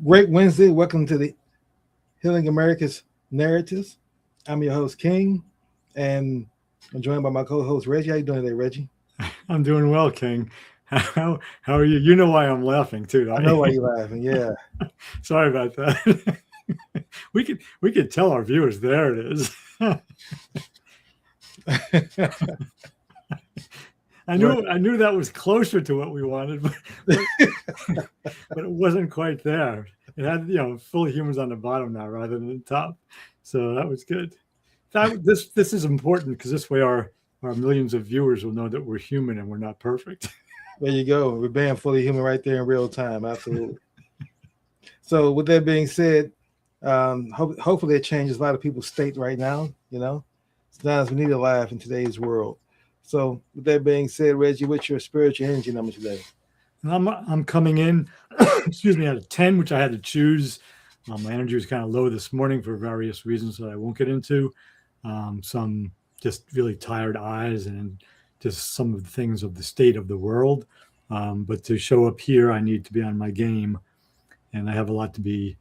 Great Wednesday. Welcome to the Healing America's Narratives. I'm your host, King, and I'm joined by my co-host, Reggie. How you doing today, Reggie? I'm doing well, King. How are you? You know why I'm laughing too, I don't know why you? you're laughing. Yeah. Sorry about that. We could tell our viewers. There it is. I Well, knew I knew that was closer to what we wanted, but but it wasn't quite there. It had full humans on the bottom now rather than the top, so that was good. This is important because this way our millions of viewers will know that we're human and we're not perfect. there you go. We're being fully human right there in real time. Absolutely. So, with that being said, hopefully it changes a lot of people's state right now. Sometimes we need to laugh in today's world. So, with that being said, Reggie, what's your spiritual energy number today? And I'm coming in, excuse me, at a 10, which I had to choose. My energy was kind of low this morning for various reasons that I won't get into. Some just really tired eyes and just some of the things of the state of the world. But to show up here, I need to be on my game, and I have a lot to be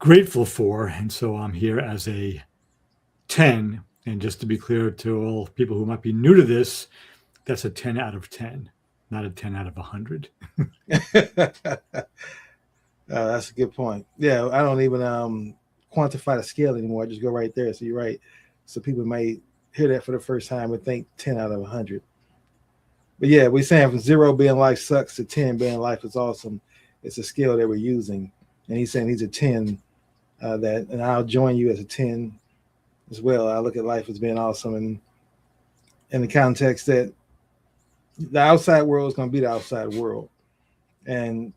grateful for. And so I'm here as a 10. And just to be clear to all people who might be new to this, that's a 10 out of 10, not a 10 out of 100. That's a good point. Yeah, I don't even quantify the scale anymore. I just go right there. So you're right. So people might hear that for the first time and think 10 out of 100. But yeah, we're saying from zero being life sucks to 10 being life is awesome. It's a scale that we're using. And he's saying he's a 10 and I'll join you as a 10 as well. I look at life as being awesome. And in the context that the outside world is going to be the outside world. And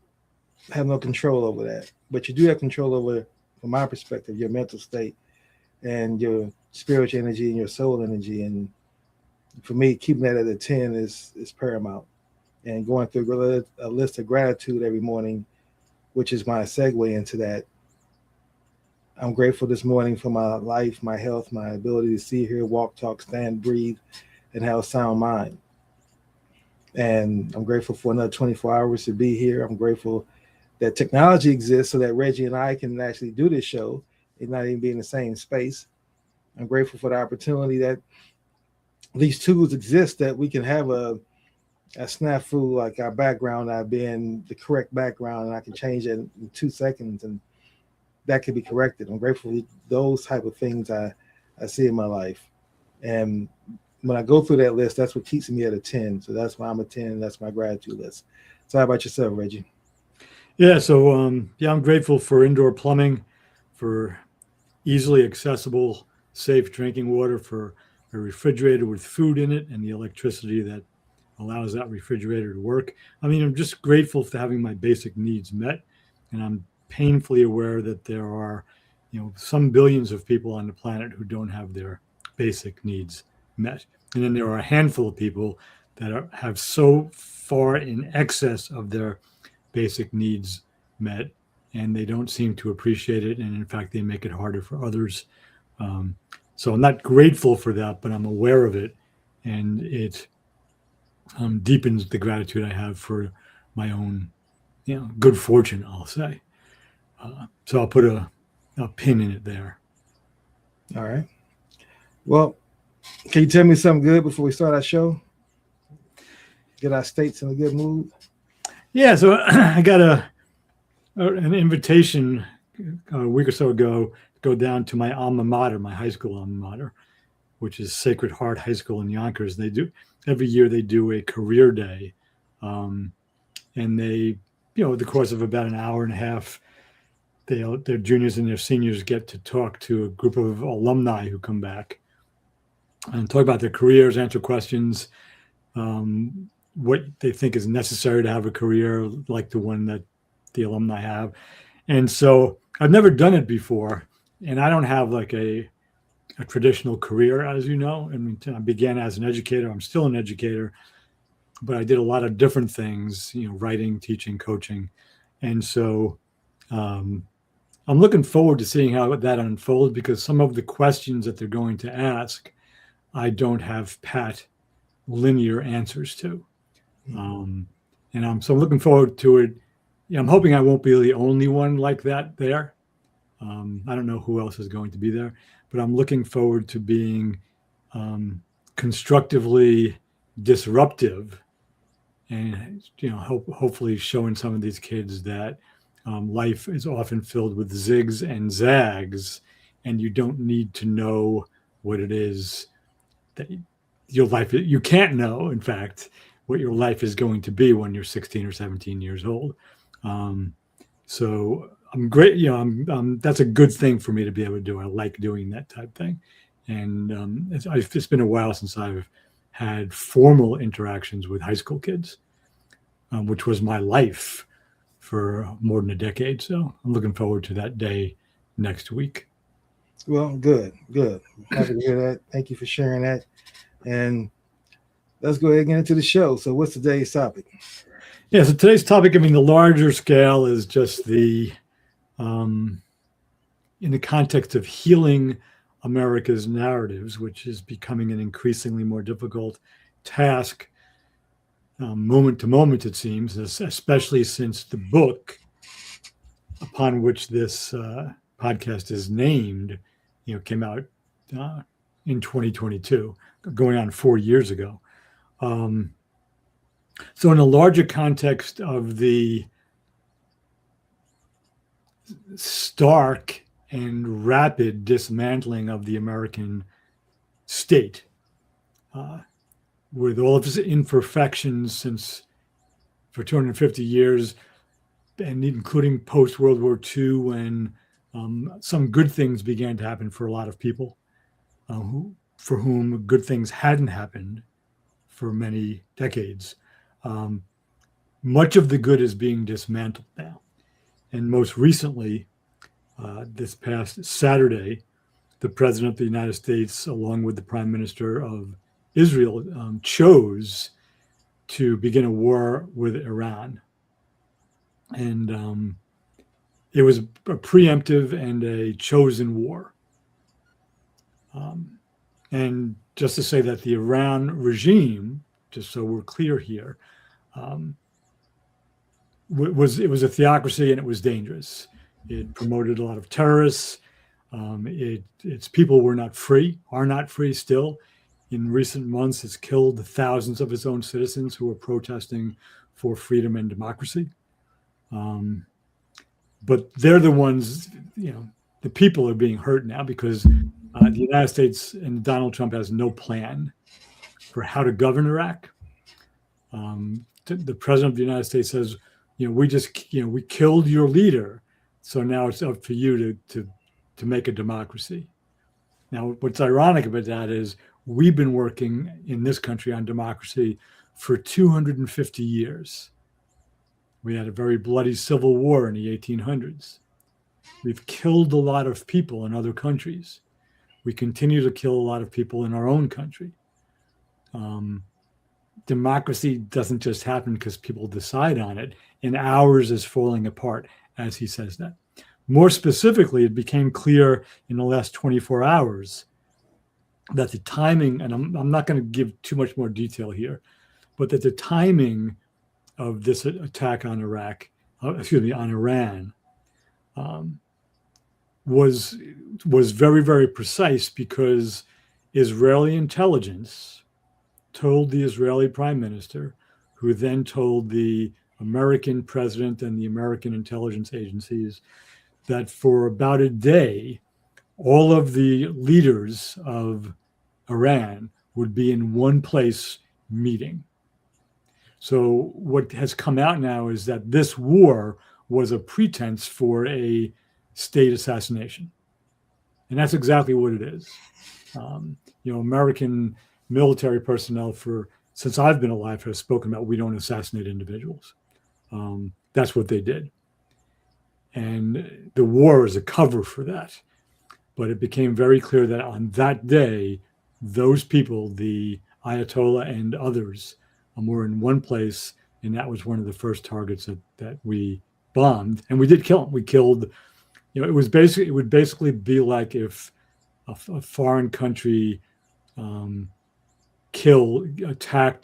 have no control over that. But you do have control over, from my perspective, your mental state and your spiritual energy and your soul energy. And for me, keeping that at a 10 is paramount. And going through a list of gratitude every morning, which is my segue into that. I'm grateful this morning for my life, my health, my ability to see, hear, walk, talk, stand, breathe, and have a sound mind. And I'm grateful for another 24 hours to be here. I'm grateful that technology exists so that Reggie and I can actually do this show and not even be in the same space. I'm grateful for the opportunity that these tools exist that we can have a snafu like our background not being the correct background, and I can change it in 2 seconds and that can be corrected. I'm grateful for those type of things I see in my life. And when I go through that list, that's what keeps me at a 10. So that's why I'm a 10. That's my gratitude list. So how about yourself, Reggie? Yeah, so I'm grateful for indoor plumbing, for easily accessible, safe drinking water, for a refrigerator with food in it, and the electricity that allows that refrigerator to work. I mean, I'm just grateful for having my basic needs met, and I'm painfully aware that there are, some billions of people on the planet who don't have their basic needs met, and then there are a handful of people that have so far in excess of their basic needs met, and they don't seem to appreciate it. And in fact, they make it harder for others. Um, so I'm not grateful for that, but I'm aware of it, and it deepens the gratitude I have for my own, good fortune. I'll say. So I'll put a pin in it there. All right. Well, can you tell me something good before we start our show? Get our states in a good mood. Yeah. So I got an invitation a week or so ago to go down to my alma mater, my high school alma mater, which is Sacred Heart High School in Yonkers. They do every year. They do a career day, um, and they, the course of about an hour and a half, their juniors and their seniors get to talk to a group of alumni who come back and talk about their careers, answer questions, um, what they think is necessary to have a career like the one that the alumni have. And so I've never done it before, and I don't have like a traditional career, as you know. I mean, I began as an educator. I'm still an educator, but I did a lot of different things, writing, teaching, coaching. And so um, I'm looking forward to seeing how that unfolds, because some of the questions that they're going to ask, I don't have pat, linear answers to. Mm-hmm. Um, and I'm looking forward to it. Yeah, I'm hoping I won't be the only one like that there. I don't know who else is going to be there, but I'm looking forward to being constructively disruptive, and hopefully showing some of these kids that life is often filled with zigs and zags, and you don't need to know what it is that your life, you can't know, in fact, what your life is going to be when you're 16 or 17 years old. Um, so I'm great. That's a good thing for me to be able to do. I like doing that type of thing. And it's been a while since I've had formal interactions with high school kids, which was my life for more than a decade. So I'm looking forward to that day next week. Well, good, good. Happy to hear that. Thank you for sharing that. And let's go ahead and get into the show. So, what's today's topic? Yeah. So today's topic, I mean, the larger scale is just um, in the context of healing America's narratives, which is becoming an increasingly more difficult task, moment to moment, it seems, especially since the book upon which this podcast is named, came out uh, in 2022, going on 4 years ago. Um, so, in a larger context of the stark and rapid dismantling of the American state, uh, with all of its imperfections since for 250 years, and including post World War II, when some good things began to happen for a lot of people, for whom good things hadn't happened for many decades. Um, Much of the good is being dismantled now. And most recently, this past Saturday, the President of the United States, along with the Prime Minister of Israel, chose to begin a war with Iran. And it was a preemptive and a chosen war. And just to say that the Iran regime, just so we're clear here, um, it was a theocracy, and it was dangerous. It promoted a lot of terrorists. Its people are not free still. In recent months, it's killed thousands of its own citizens who were protesting for freedom and democracy. But they're the ones, the people are being hurt now because the United States and Donald Trump has no plan for how to govern Iraq. The president of the United States says, we killed your leader, so now it's up for you to make a democracy. Now, what's ironic about that is we've been working in this country on democracy for 250 years. We had a very bloody civil war in the 1800s. We've killed a lot of people in other countries. We continue to kill a lot of people in our own country. Democracy doesn't just happen because people decide on it, and ours is falling apart, as he says that. More specifically, it became clear in the last 24 hours that the timing, and I'm not going to give too much more detail here, but that the timing of this attack on on Iran, was very, very precise, because Israeli intelligence told the Israeli prime minister, who then told the American president and the American intelligence agencies, that for about a day, all of the leaders of Iran would be in one place meeting. So what has come out now is that this war was a pretense for a state assassination. And that's exactly what it is. American military personnel since I've been alive have spoken about, we don't assassinate individuals. That's what they did. And the war is a cover for that. But it became very clear that on that day, those people, the Ayatollah and others, were in one place, and that was one of the first targets that we bombed. And we did kill them. We killed, it would basically be like if a foreign country attacked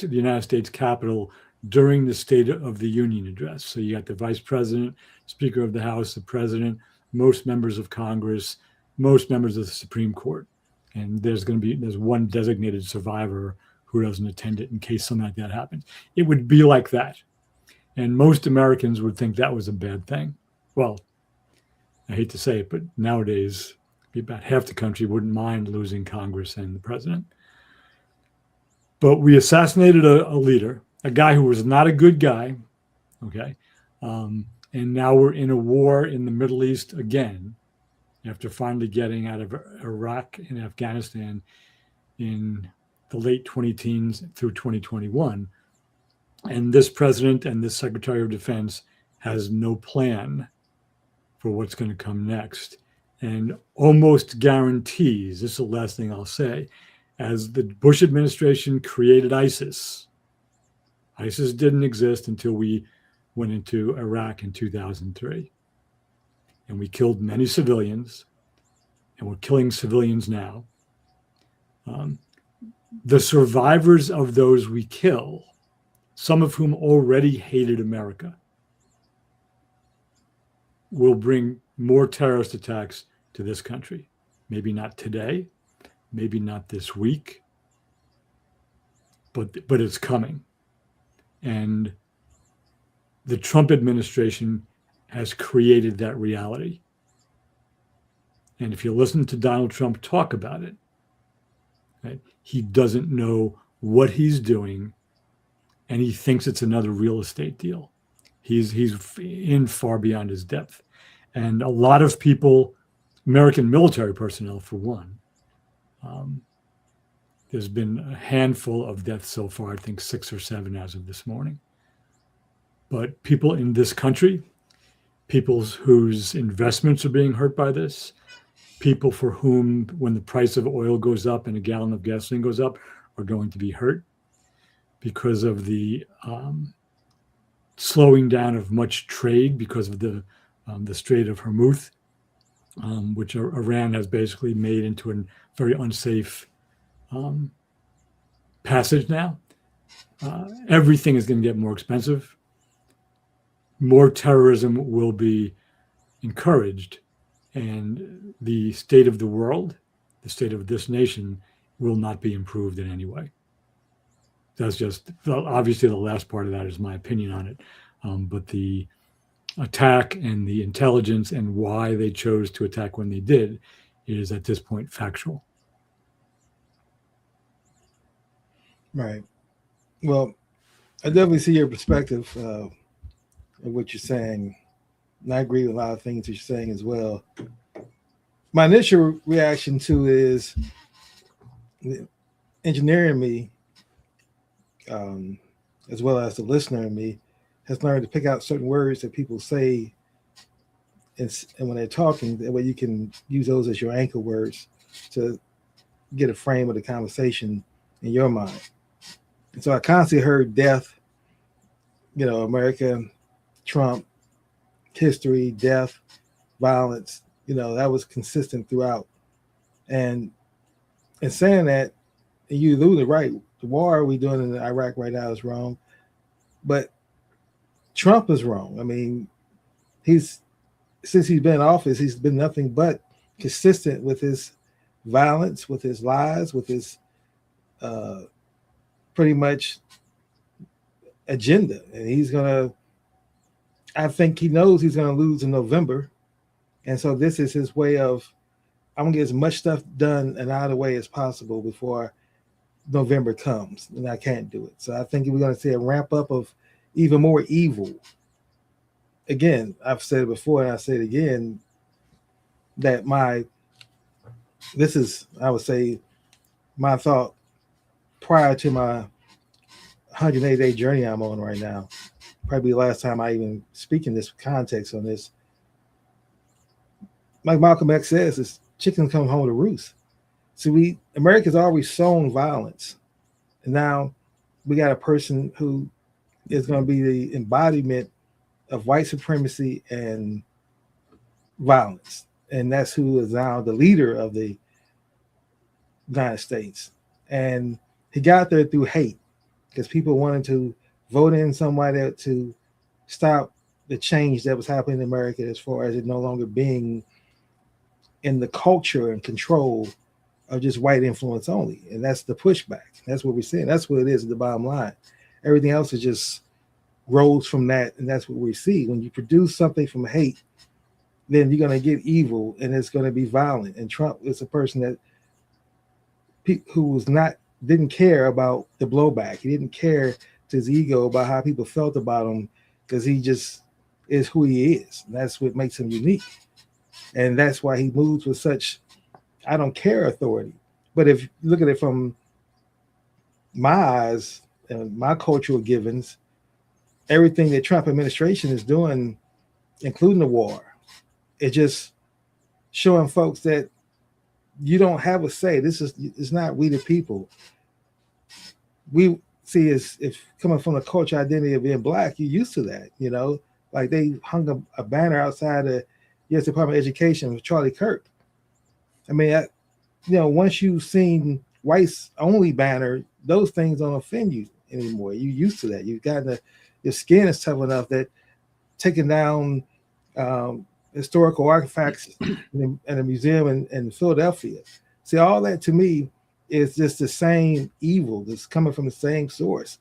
the United States Capitol during the State of the Union address. So you got the Vice President, Speaker of the House, the President, most members of Congress, most members of the Supreme Court. And there's one designated survivor who doesn't attend it in case something like that happens. It would be like that. And most Americans would think that was a bad thing. Well, I hate to say it, but nowadays, about half the country wouldn't mind losing Congress and the president. But we assassinated a leader, a guy who was not a good guy, okay? And now we're in a war in the Middle East again, after finally getting out of Iraq and Afghanistan in the late 2010s through 2021. And this president and this Secretary of Defense has no plan for what's going to come next, and almost guarantees, this is the last thing I'll say, as the Bush administration created ISIS didn't exist until we went into Iraq in 2003. And we killed many civilians, and we're killing civilians now. The survivors of those we kill, some of whom already hated America, will bring more terrorist attacks to this country. Maybe not today, maybe not this week, but it's coming. And the Trump administration has created that reality. And if you listen to Donald Trump talk about it, right, he doesn't know what he's doing, and he thinks it's another real estate deal. He's in far beyond his depth. And a lot of people, American military personnel for one, there's been a handful of deaths so far, I think 6 or 7 as of this morning. But people in this country, people whose investments are being hurt by this, people for whom, when the price of oil goes up and a gallon of gasoline goes up, are going to be hurt because of the slowing down of much trade because of the Strait of Hormuz, which Iran has basically made into a very unsafe passage now. Everything is going to get more expensive. More terrorism will be encouraged, and the state of the world, the state of this nation, will not be improved in any way. That's just, obviously the last part of that is my opinion on it. But the attack and the intelligence and why they chose to attack when they did is at this point factual. Right. Well, I definitely see your perspective of what you're saying. And I agree with a lot of things you're saying as well. My initial reaction to is engineering me, as well as the listener in me, has learned to pick out certain words that people say, and when they're talking, that way you can use those as your anchor words to get a frame of the conversation in your mind. And so I constantly heard death, America, Trump, history, death, violence, that was consistent throughout. And in saying that, and you alluded right, the war we're doing in Iraq right now is wrong, but Trump is wrong. I mean, since he's been in office, he's been nothing but consistent with his violence, with his lies, with his pretty much agenda. And I think he knows he's going to lose in November. And so this is his way of, I'm going to get as much stuff done and out of the way as possible before November comes, and I can't do it. So I think we're going to see a ramp up of even more evil. Again, I've said it before and I say it again, that I would say, my thought prior to my 180-day journey I'm on right now. Probably the last time I even speak in this context on this. Like Malcolm X says, it's chickens come home to roost. See, America's always sown violence. And now we got a person who is going to be the embodiment of white supremacy and violence. And that's who is now the leader of the United States. And he got there through hate, because people wanted to vote in somebody to stop the change that was happening in America as far as it no longer being in the culture and control of just white influence only. And that's the pushback. That's what we're saying. That's what it is at the bottom line. Everything else is just rose from that. And that's what we see. When you produce something from hate, then you're going to get evil and it's going to be violent. And Trump is a person that who was not, didn't care about the blowback. He didn't care to his ego about how people felt about him because he just is who he is. And that's what makes him unique. And that's why he moves with such I don't care authority. But if you look at it from my eyes and my cultural givens, everything the Trump administration is doing, including the war, it's just showing folks that you don't have a say. This is it's not we the people. We see as if coming from the culture identity of being black, you're used to that, you know. Like they hung a banner outside the U.S. Department of Education with Charlie Kirk. I mean, once you've seen whites only banner, those things don't offend you anymore. You're used to that. You've gotten your skin is tough enough that taking down historical artifacts in a museum in Philadelphia. See, all that to me is just the same evil that's coming from the same source.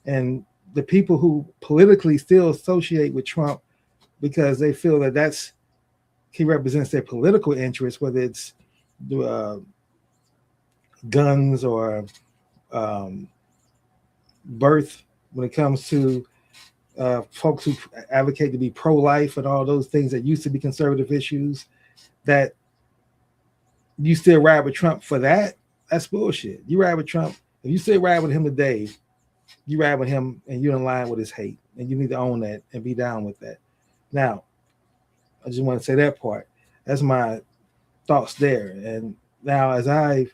And the people who politically still associate with Trump because they feel that he represents their political interests, whether it's guns or birth, when it comes to folks who advocate to be pro-life and all those things that used to be conservative issues, that you still ride with Trump for that. That's bullshit. You ride with Trump. If you still ride with him today, you ride with him and you're in line with his hate. And you need to own that and be down with that. Now, I just want to say that part. That's my thoughts there. And now as I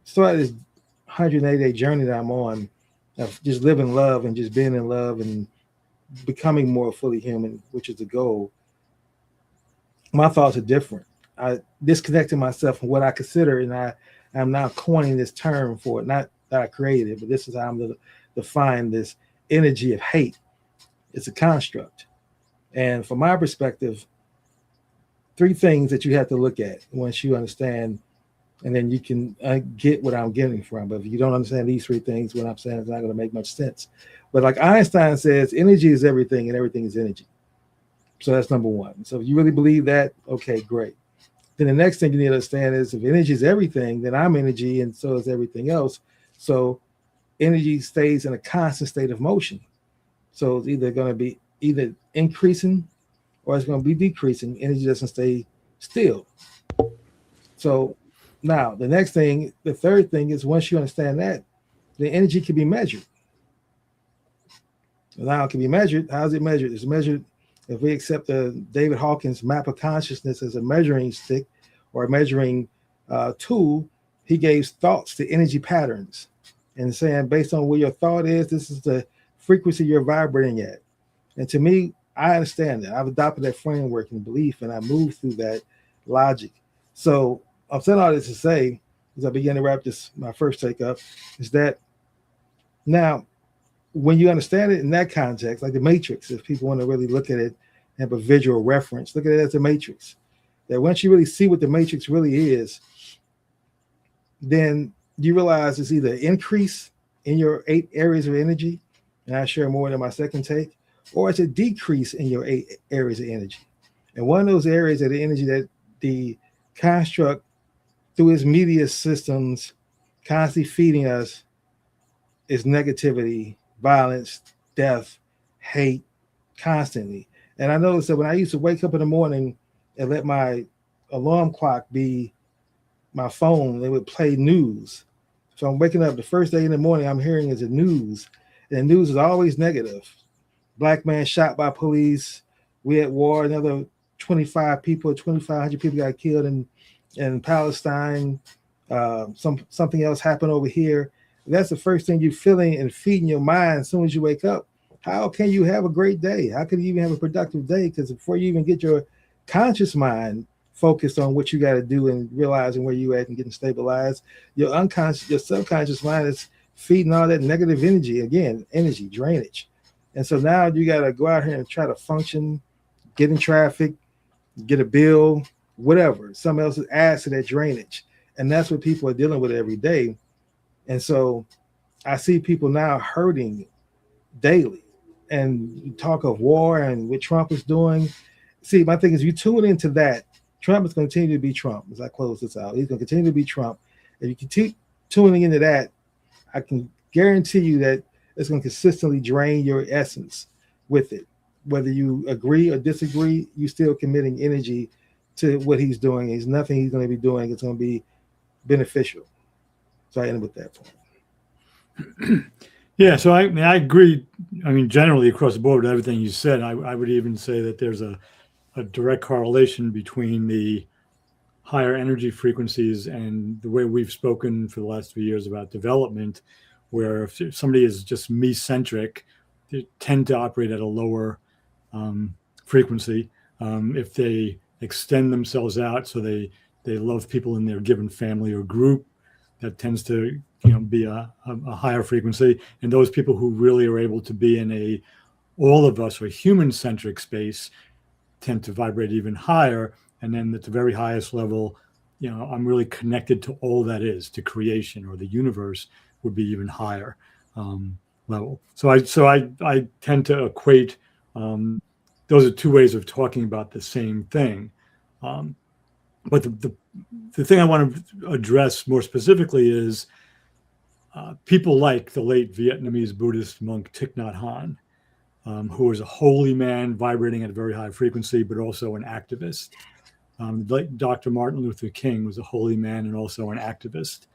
started this 180-day journey that I'm on of just living love and just being in love and becoming more fully human, which is the goal, my thoughts are different. I disconnected myself from what I consider, and I'm now coining this term for it. Not that I created it, but this is how I'm going to define this energy of hate. It's a construct. And from my perspective, 3 things that you have to look at once you understand, and then you can get what I'm getting from. But if you don't understand these 3 things, what I'm saying is not going to make much sense. But like Einstein says, energy is everything and everything is energy. So that's number 1. So if you really believe that, okay, great. Then the next thing you need to understand is if energy is everything, then I'm energy and so is everything else. So energy stays in a constant state of motion. So it's either going to be either increasing or it's going to be decreasing. Energy doesn't stay still. So now the next thing, the third thing is once you understand that, the energy can be measured. Now it can be measured. How is it measured? It's measured if we accept the David Hawkins map of consciousness as a measuring stick or a measuring tool. He gave thoughts to energy patterns and saying, based on where your thought is, this is the frequency you're vibrating at. And to me, I understand that. I've adopted that framework and belief, and I move through that logic. So I'm saying all this to say, as I begin to wrap this, my first take up, is that now, when you understand it in that context, like the Matrix, if people want to really look at it and have a visual reference, look at it as a Matrix. That once you really see what the Matrix really is, then you realize it's either increase in your 8 areas of energy, and I share more in my second take, or it's a decrease in your 8 areas of energy. And one of those areas of the energy that the construct, through its media systems, constantly feeding us is negativity, violence, death, hate, constantly. And I noticed that when I used to wake up in the morning and let my alarm clock be my phone, it would play news. So I'm waking up the first day in the morning, I'm hearing is the news. And the news is always negative. Black man shot by police. We at war. Another 25 people, 2,500 people got killed in Palestine. Something else happened over here. That's the first thing you're feeling and feeding your mind as soon as you wake up. How can you have a great day? How can you even have a productive day? Because before you even get your conscious mind focused on what you got to do and realizing where you at and getting stabilized, your unconscious, your subconscious mind is feeding all that negative energy, again, energy drainage. And so now you got to go out here and try to function, get in traffic, get a bill, whatever. Somebody else adds to that drainage. And that's what people are dealing with every day. And so I see people now hurting daily. And you talk of war and what Trump is doing. See, my thing is, you tune into that, Trump is going to continue to be Trump. As I close this out, he's going to continue to be Trump. If you continue tuning into that, I can guarantee you that it's going to consistently drain your essence with it. Whether you agree or disagree, you're still committing energy to what he's doing. There's nothing he's going to be doing. It's going to be beneficial. So I end with that point. Yeah, so I agree. I mean, generally across the board with everything you said, I would even say that there's a direct correlation between the higher energy frequencies and the way we've spoken for the last few years about development, where if somebody is just me-centric, they tend to operate at a lower frequency. If they extend themselves out, so they love people in their given family or group, that tends to be a higher frequency. And those people who really are able to be in all of us or human-centric space tend to vibrate even higher. And then at the very highest level, I'm really connected to all that is, to creation or the universe, would be even higher level. So I tend to equate, those are two ways of talking about the same thing. But the thing I want to address more specifically is people like the late Vietnamese Buddhist monk Thich Nhat Hanh, who was a holy man vibrating at a very high frequency, but also an activist. Dr. Martin Luther King was a holy man and also an activist.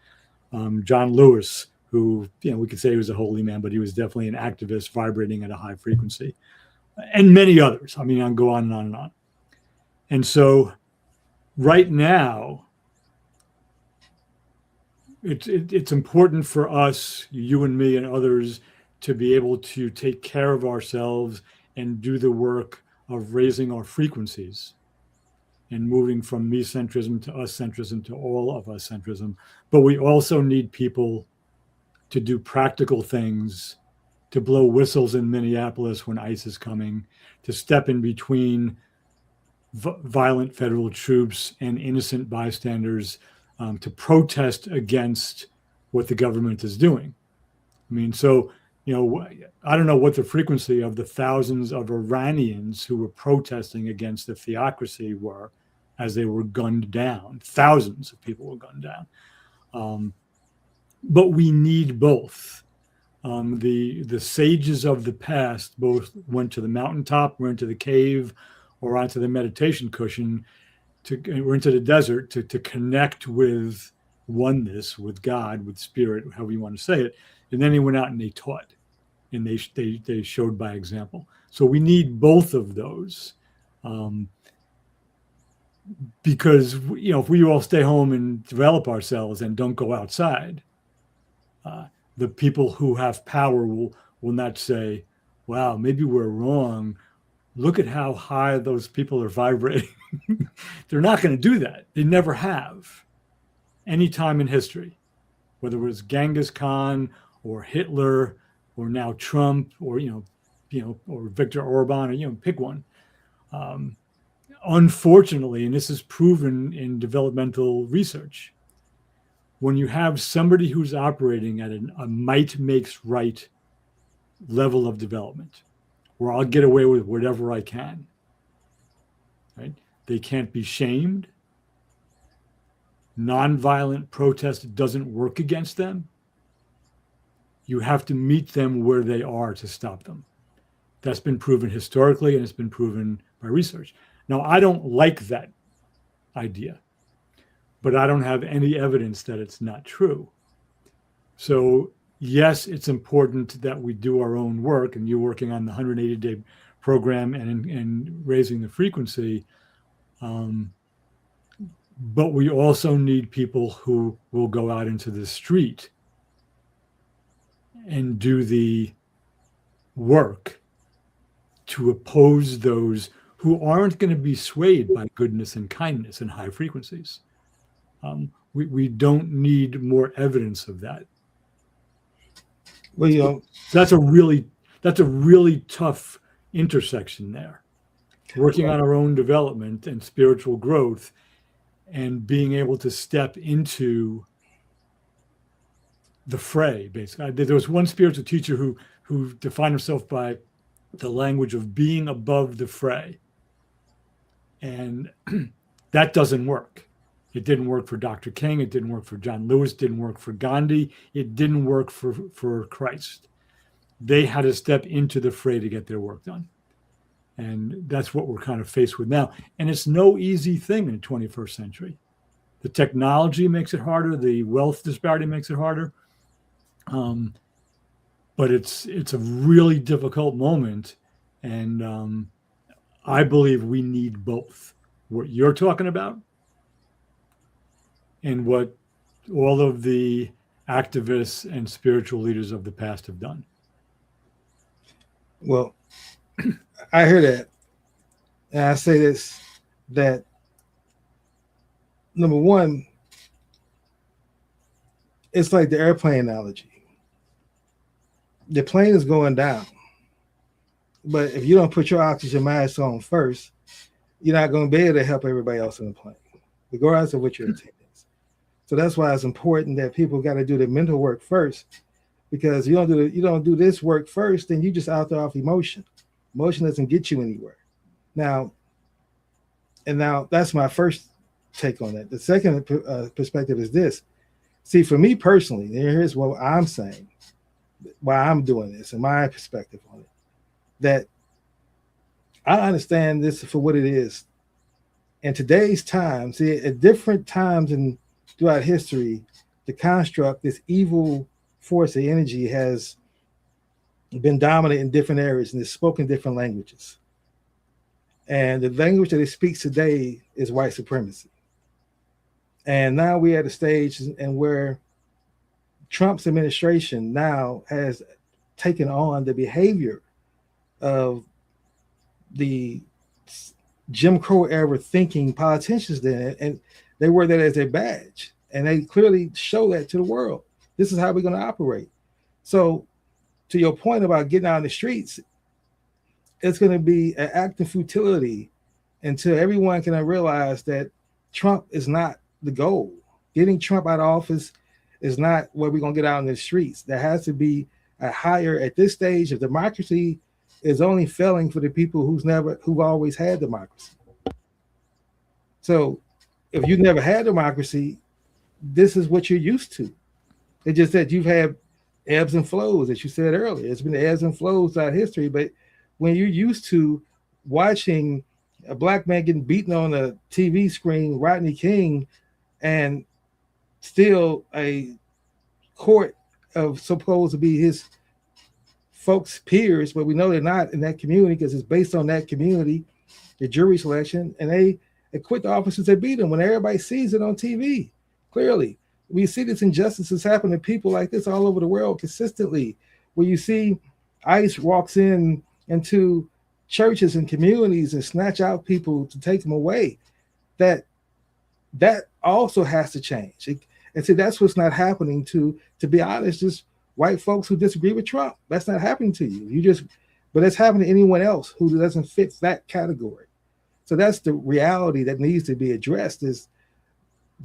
John Lewis, who we could say he was a holy man, but he was definitely an activist vibrating at a high frequency, and many others. I mean, I can go on and on and on. And so right now, it's important for us, you and me and others, to be able to take care of ourselves and do the work of raising our frequencies and moving from me-centrism to us-centrism to all of us-centrism. But we also need people to do practical things, to blow whistles in Minneapolis when ICE is coming, to step in between violent federal troops and innocent bystanders, to protest against what the government is doing. I mean, so, I don't know what the frequency of the thousands of Iranians who were protesting against the theocracy were as they were gunned down. Thousands of people were gunned down. But we need both. The sages of the past both went to the mountaintop, went to the cave, or onto the meditation cushion, or into the desert to connect with oneness, with God, with spirit, however you want to say it. And then they went out and they taught, and they showed by example. So we need both of those, because if we all stay home and develop ourselves and don't go outside, the people who have power will not say, "Wow, maybe we're wrong. Look at how high those people are vibrating." They're not going to do that. They never have, any time in history, whether it was Genghis Khan or Hitler or now Trump or or Viktor Orban, or pick one. Unfortunately, and this is proven in developmental research, when you have somebody who's operating at a might makes right level of development, where I'll get away with whatever I can, right? They can't be shamed. Nonviolent protest doesn't work against them. You have to meet them where they are to stop them. That's been proven historically, and it's been proven by research. Now, I don't like that idea, but I don't have any evidence that it's not true. So yes, it's important that we do our own work, and you're working on the 180-day program and raising the frequency. But we also need people who will go out into the street and do the work to oppose those who aren't going to be swayed by goodness and kindness and high frequencies. We don't need more evidence of that. Well, you know, So that's a really tough intersection there. Working on our own development and spiritual growth and being able to step into the fray, basically. There was one spiritual teacher who defined himself by the language of being above the fray. And that doesn't work. It didn't work for Dr. King. It didn't work for John Lewis. Didn't work for Gandhi. It didn't work for Christ. They had to step into the fray to get their work done. And that's what we're kind of faced with now. And it's no easy thing in the 21st century. The technology makes it harder. The wealth disparity makes it harder. But it's a really difficult moment. And I believe we need both. What you're talking about and what all of the activists and spiritual leaders of the past have done. well, I hear that. And I say this, that number one, it's like the airplane analogy. The plane is going down. But if you don't put your oxygen mask on first, you're not going to be able to help everybody else in the plane, regardless of what your intent is. So that's why it's important that people got to do the mental work first, because you don't do this work first, then you just out there off emotion. Emotion doesn't get you anywhere. Now that's my first take on that. The second perspective is this. See, for me personally, and here's what I'm saying, why I'm doing this and my perspective on it, that I understand this for what it is. In today's time, see, at different times and throughout history, the construct, this evil force of energy has been dominant in different areas and is spoken different languages. And the language that it speaks today is white supremacy. And now we're at a stage and where Trump's administration now has taken on the behavior of the Jim Crow era thinking politicians then, and they wear that as their badge. And they clearly show that to the world. This is how we're going to operate. So to your point about getting out in the streets, it's going to be an act of futility until everyone can realize that Trump is not the goal. Getting Trump out of office is not what we're going to get out in the streets. There has to be a higher, at this stage of democracy, is only failing for the people who've always had democracy. So if you've never had democracy, this is what you're used to. It's just that you've had ebbs and flows, as you said earlier. It's been ebbs and flows throughout history, but when you're used to watching a black man getting beaten on a TV screen, Rodney King, and still a court of supposed to be his folks' peers, but we know they're not in that community because it's based on that community, the jury selection, and they acquit the officers that beat them when everybody sees it on TV. Clearly, we see this injustices happen to people like this all over the world consistently, where you see ICE walks into churches and communities and snatch out people to take them away. That also has to change. And so that's what's not happening to be honest, just white folks who disagree with Trump. That's not happening to you. But it's happening to anyone else who doesn't fit that category. So that's the reality that needs to be addressed, is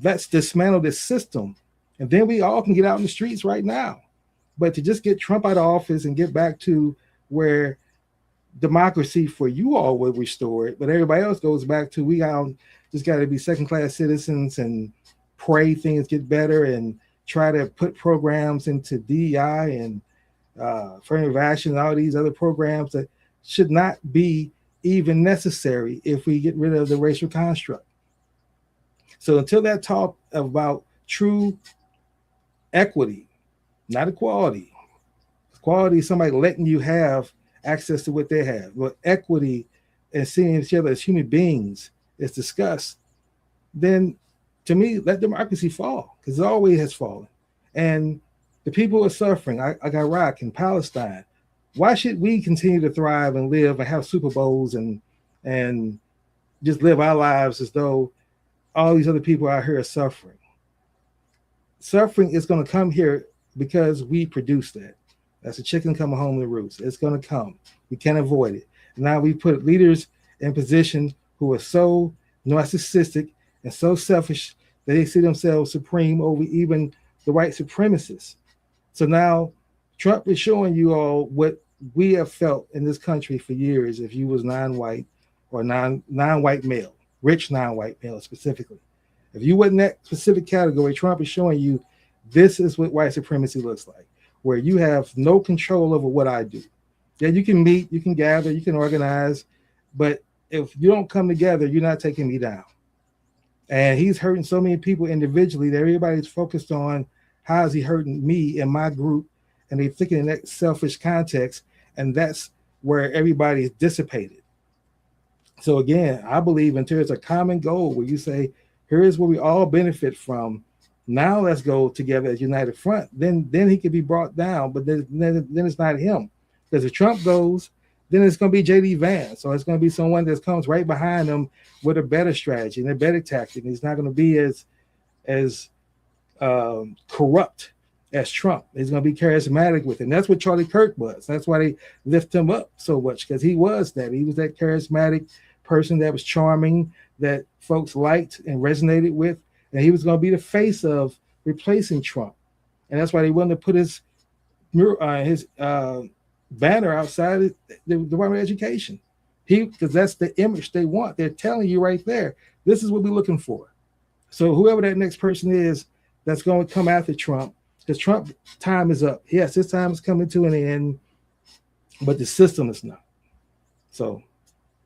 let's dismantle this system. And then we all can get out in the streets right now. But to just get Trump out of office and get back to where democracy for you all will restore it, but everybody else goes back to just got to be second-class citizens and pray things get better and try to put programs into DEI and affirmative action and all these other programs that should not be even necessary if we get rid of the racial construct. So until that talk about true equity, not equality. Equality is somebody letting you have access to what they have. But equity and seeing each other as human beings is discussed, then to me, let democracy fall, because it always has fallen. And the people are suffering, like Iraq and Palestine. Why should we continue to thrive and live and have Super Bowls and just live our lives as though all these other people out here are suffering? Suffering is going to come here because we produce that. That's a chicken coming home to roost. It's going to come. We can't avoid it. Now we put leaders in position who are so narcissistic and so selfish that they see themselves supreme over even the white supremacists. So now Trump is showing you all what we have felt in this country for years. If you was non-white or non-white male, rich non-white male specifically, if you wasn't that specific category, Trump is showing you this is what white supremacy looks like, where you have no control over what I do. Yeah, you can meet, you can gather, you can organize, but if you don't come together, you're not taking me down. And he's hurting so many people individually that everybody's focused on how is he hurting me and my group, and they're thinking in that selfish context, and that's where everybody is dissipated. So again, I believe until there's a common goal where you say, here's what we all benefit from. Now let's go together as united front. Then he can be brought down, but then it's not him. Because if Trump goes, then it's going to be J.D. Vance. So it's going to be someone that comes right behind him with a better strategy and a better tactic. He's not going to be as corrupt as Trump. He's going to be charismatic with it. And that's what Charlie Kirk was. That's why they lift him up so much, because he was that. He was that charismatic person that was charming, that folks liked and resonated with. And he was going to be the face of replacing Trump. And that's why they wanted to put his banner outside the Department of Education. Because that's the image they want. They're telling you right there, this is what we're looking for. So whoever that next person is that's going to come after Trump, because Trump time is up. Yes, his time is coming to an end, but the system is not. So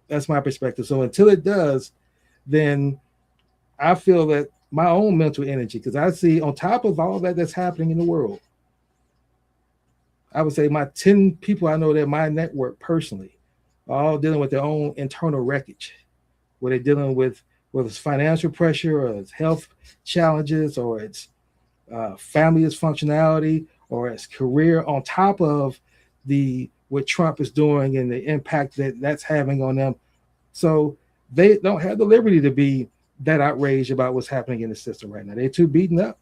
that's my perspective. So until it does, then I feel that my own mental energy, because I see on top of all that's happening in the world, I would say my 10 people I know that my network personally are all dealing with their own internal wreckage, where they're dealing with whether it's financial pressure or it's health challenges or it's family dysfunctionality or it's career, on top of what Trump is doing and the impact that's having on them. So they don't have the liberty to be that outraged about what's happening in the system right now. They're too beaten up.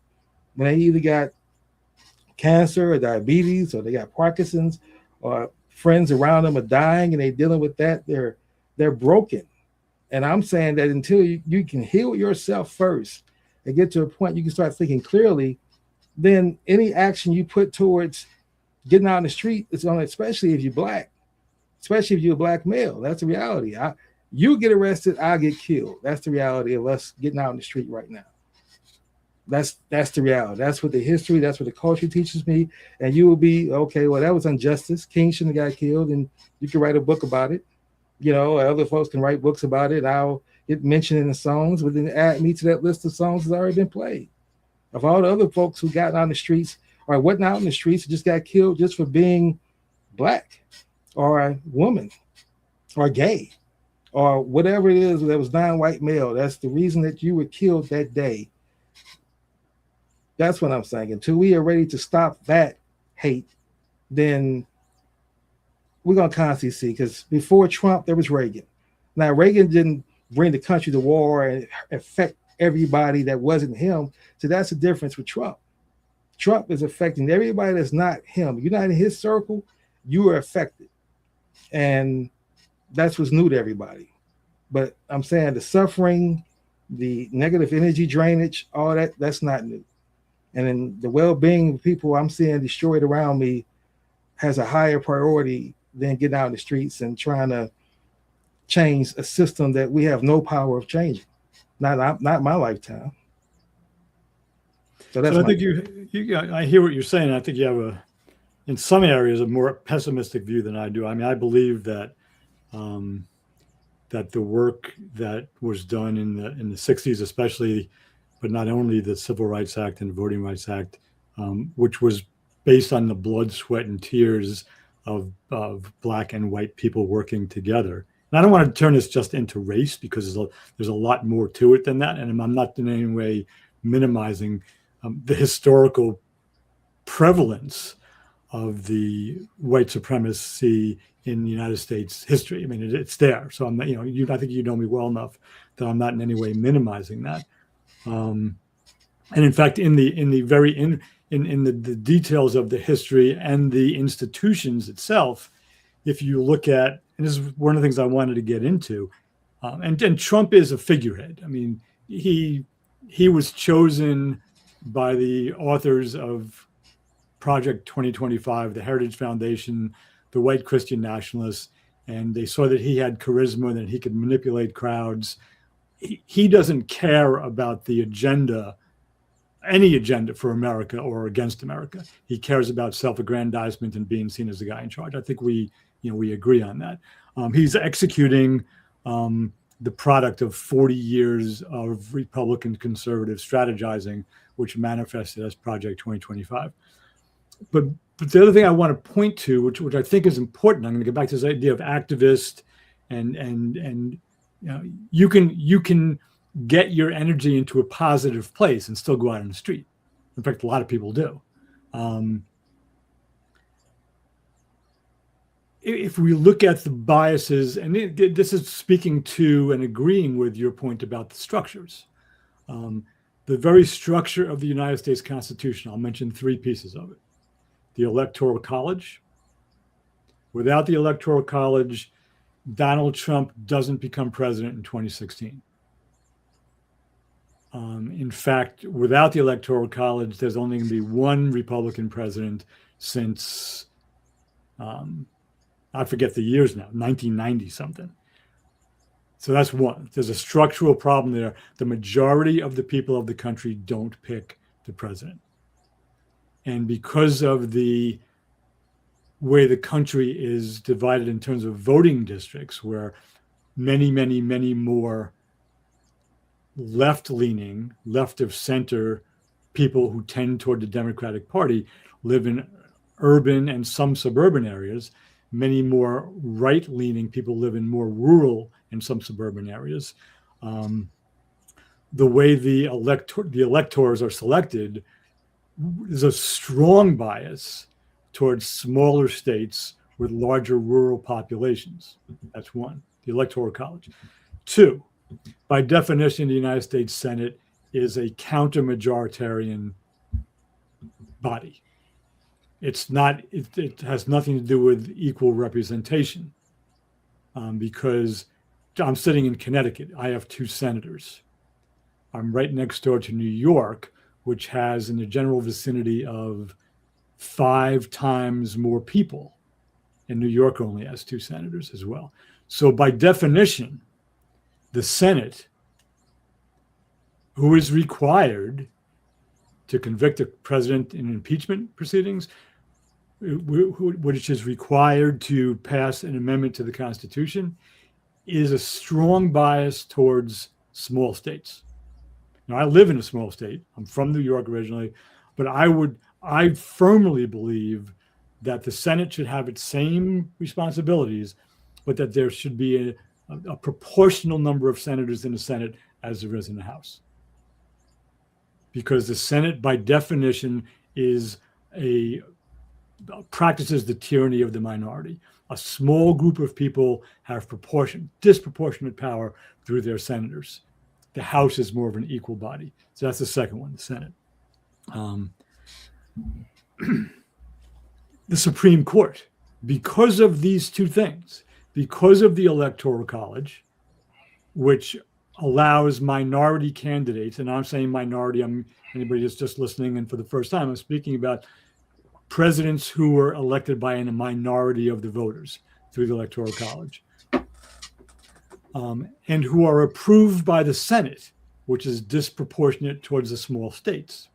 When they either got cancer or diabetes, or they got Parkinson's, or friends around them are dying and they're dealing with that, they're broken. And I'm saying that until you can heal yourself first and get to a point you can start thinking clearly, then any action you put towards getting out in the street is going to, especially if you're black, especially if you're a black male, that's the reality. You get arrested, I'll get killed. That's the reality of us getting out in the street right now. That's the reality. That's what the history, that's what the culture teaches me. And you will be, okay, well, that was injustice. King shouldn't have got killed, and you can write a book about it. You know, other folks can write books about it. I'll get mentioned in the songs, but then add me to that list of songs that's already been played. Of all the other folks who got out in the streets or wasn't out in the streets, just got killed just for being black or a woman or gay or whatever it is that was non-white male. That's the reason that you were killed that day. That's what I'm saying. Until we are ready to stop that hate, then we're going to constantly see, because before Trump, there was Reagan. Now, Reagan didn't bring the country to war and affect everybody that wasn't him. So that's the difference with Trump. Trump is affecting everybody that's not him. You're not in his circle, you are affected. And that's what's new to everybody. But I'm saying the suffering, the negative energy drainage, all that's not new. And then the well-being of people I'm seeing destroyed around me has a higher priority than getting out in the streets and trying to change a system that we have no power of changing. Not my lifetime. So I think I hear what you're saying. I think you have in some areas, a more pessimistic view than I do. I mean, I believe that that the work that was done in the 60s, especially, but not only the Civil Rights Act and the Voting Rights Act, which was based on the blood, sweat, and tears of black and white people working together. And I don't want to turn this just into race, because there's a lot more to it than that. And I'm not in any way minimizing the historical prevalence of the white supremacy in the United States history. I mean, it's there. So I think you know me well enough that I'm not in any way minimizing that. And in fact, in the details of the history and the institutions itself, if you look at, and this is one of the things I wanted to get into, and Trump is a figurehead. I mean, he was chosen by the authors of Project 2025, the Heritage Foundation, the white Christian nationalists, and they saw that he had charisma, that he could manipulate crowds. He doesn't care about the agenda, any agenda for America or against America. He cares about self-aggrandizement and being seen as the guy in charge. I think we agree on that. He's executing the product of 40 years of Republican conservative strategizing, which manifested as Project 2025. But the other thing I want to point to, which I think is important, I'm going to get back to this idea of activist, and you can get your energy into a positive place and still go out on the street. In fact, a lot of people do. If we look at the biases, and this is speaking to and agreeing with your point about the structures, the very structure of the United States Constitution, I'll mention three pieces of it. The Electoral College. Without the Electoral College, Donald Trump doesn't become president in 2016. In fact, without the Electoral College, there's only going to be one Republican president since, I forget the years now, 1990 something. So that's one. There's a structural problem there. The majority of the people of the country don't pick the president. And because of the way the country is divided in terms of voting districts, where many, many, many more left-leaning, left of center people who tend toward the Democratic Party live in urban and some suburban areas, many more right-leaning people live in more rural and some suburban areas. The way the electors are selected, there's a strong bias towards smaller states with larger rural populations. That's one, the Electoral College. Two, by definition, the United States Senate is a counter-majoritarian body. It's not, it has nothing to do with equal representation, because I'm sitting in Connecticut. I have two senators. I'm right next door to New York, which has in the general vicinity of 5 times more people. And New York only has 2 senators as well. So by definition, the Senate, who is required to convict a president in impeachment proceedings, which is required to pass an amendment to the Constitution, is a strong bias towards small states. Now, I live in a small state. I'm from New York originally, but I firmly believe that the Senate should have its same responsibilities, but that there should be a proportional number of senators in the Senate as there is in the House. Because the Senate, by definition, practices the tyranny of the minority. A small group of people have disproportionate power through their senators. The House is more of an equal body. So that's the second one, the Senate. The Supreme Court, because of these two things, because of the Electoral College, which allows minority candidates, and I'm saying minority, anybody that's just listening in for the first time, I'm speaking about presidents who were elected by a minority of the voters through the Electoral College, and who are approved by the Senate, which is disproportionate towards the small states.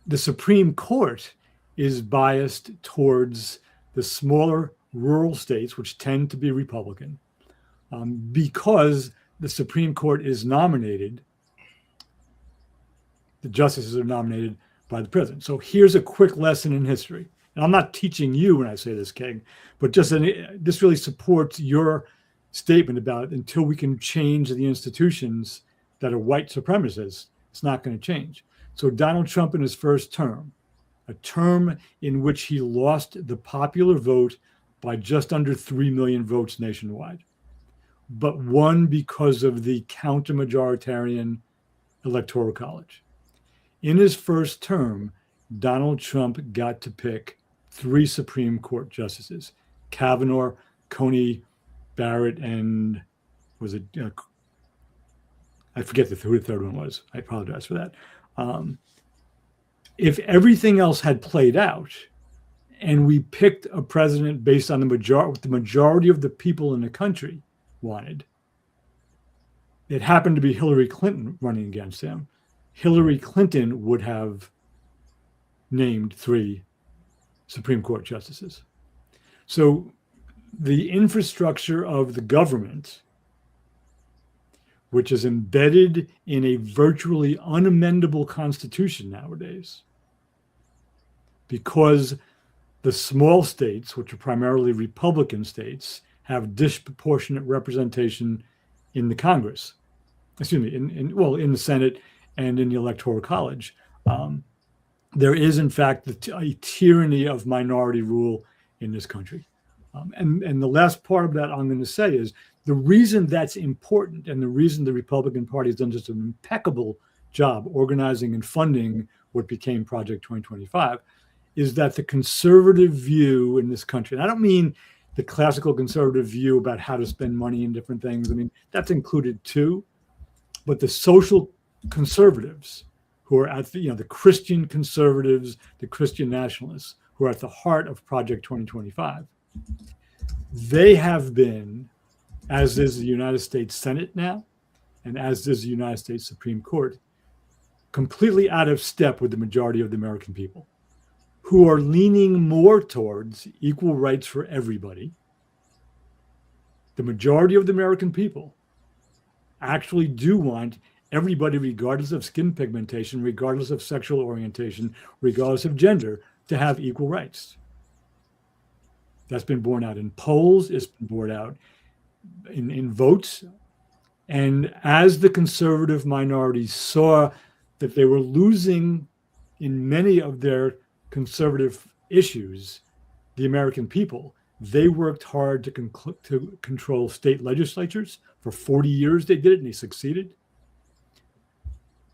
The Supreme Court is biased towards the smaller rural states, which tend to be Republican, because the Supreme Court is nominated, the justices are nominated by the president. So here's a quick lesson in history. And I'm not teaching you when I say this, King, but this really supports your statement about until we can change the institutions that are white supremacists, it's not going to change. So Donald Trump in his first term, a term in which he lost the popular vote by just under 3 million votes nationwide, but won because of the counter-majoritarian Electoral College. In his first term, Donald Trump got to pick 3 Supreme Court justices: Kavanaugh, Coney Barrett, and was it? I forget who the third one was. I apologize for that. If everything else had played out, and we picked a president based on what the majority of the people in the country wanted, it happened to be Hillary Clinton running against him. Hillary Clinton would have named 3 Supreme Court justices. So the infrastructure of the government, which is embedded in a virtually unamendable constitution nowadays, because the small states, which are primarily Republican states, have disproportionate representation in the Congress, in the Senate and in the Electoral College. There is, in fact, a tyranny of minority rule in this country. And the last part of that I'm going to say is the reason that's important, and the reason the Republican Party has done just an impeccable job organizing and funding what became Project 2025, is that the conservative view in this country, and I don't mean the classical conservative view about how to spend money and different things. I mean, that's included too, but the social conservatives who are at the Christian conservatives, the Christian nationalists who are at the heart of Project 2025, they have been, as is the United States Senate now, and as is the United States Supreme Court, completely out of step with the majority of the American people, who are leaning more towards equal rights for everybody. The majority of the American people actually do want everybody, regardless of skin pigmentation, regardless of sexual orientation, regardless of gender, to have equal rights. That's been borne out in polls, it's been borne out in votes. And as the conservative minorities saw that they were losing in many of their conservative issues, the American people, they worked hard to control state legislatures. For 40 years they did it, and they succeeded,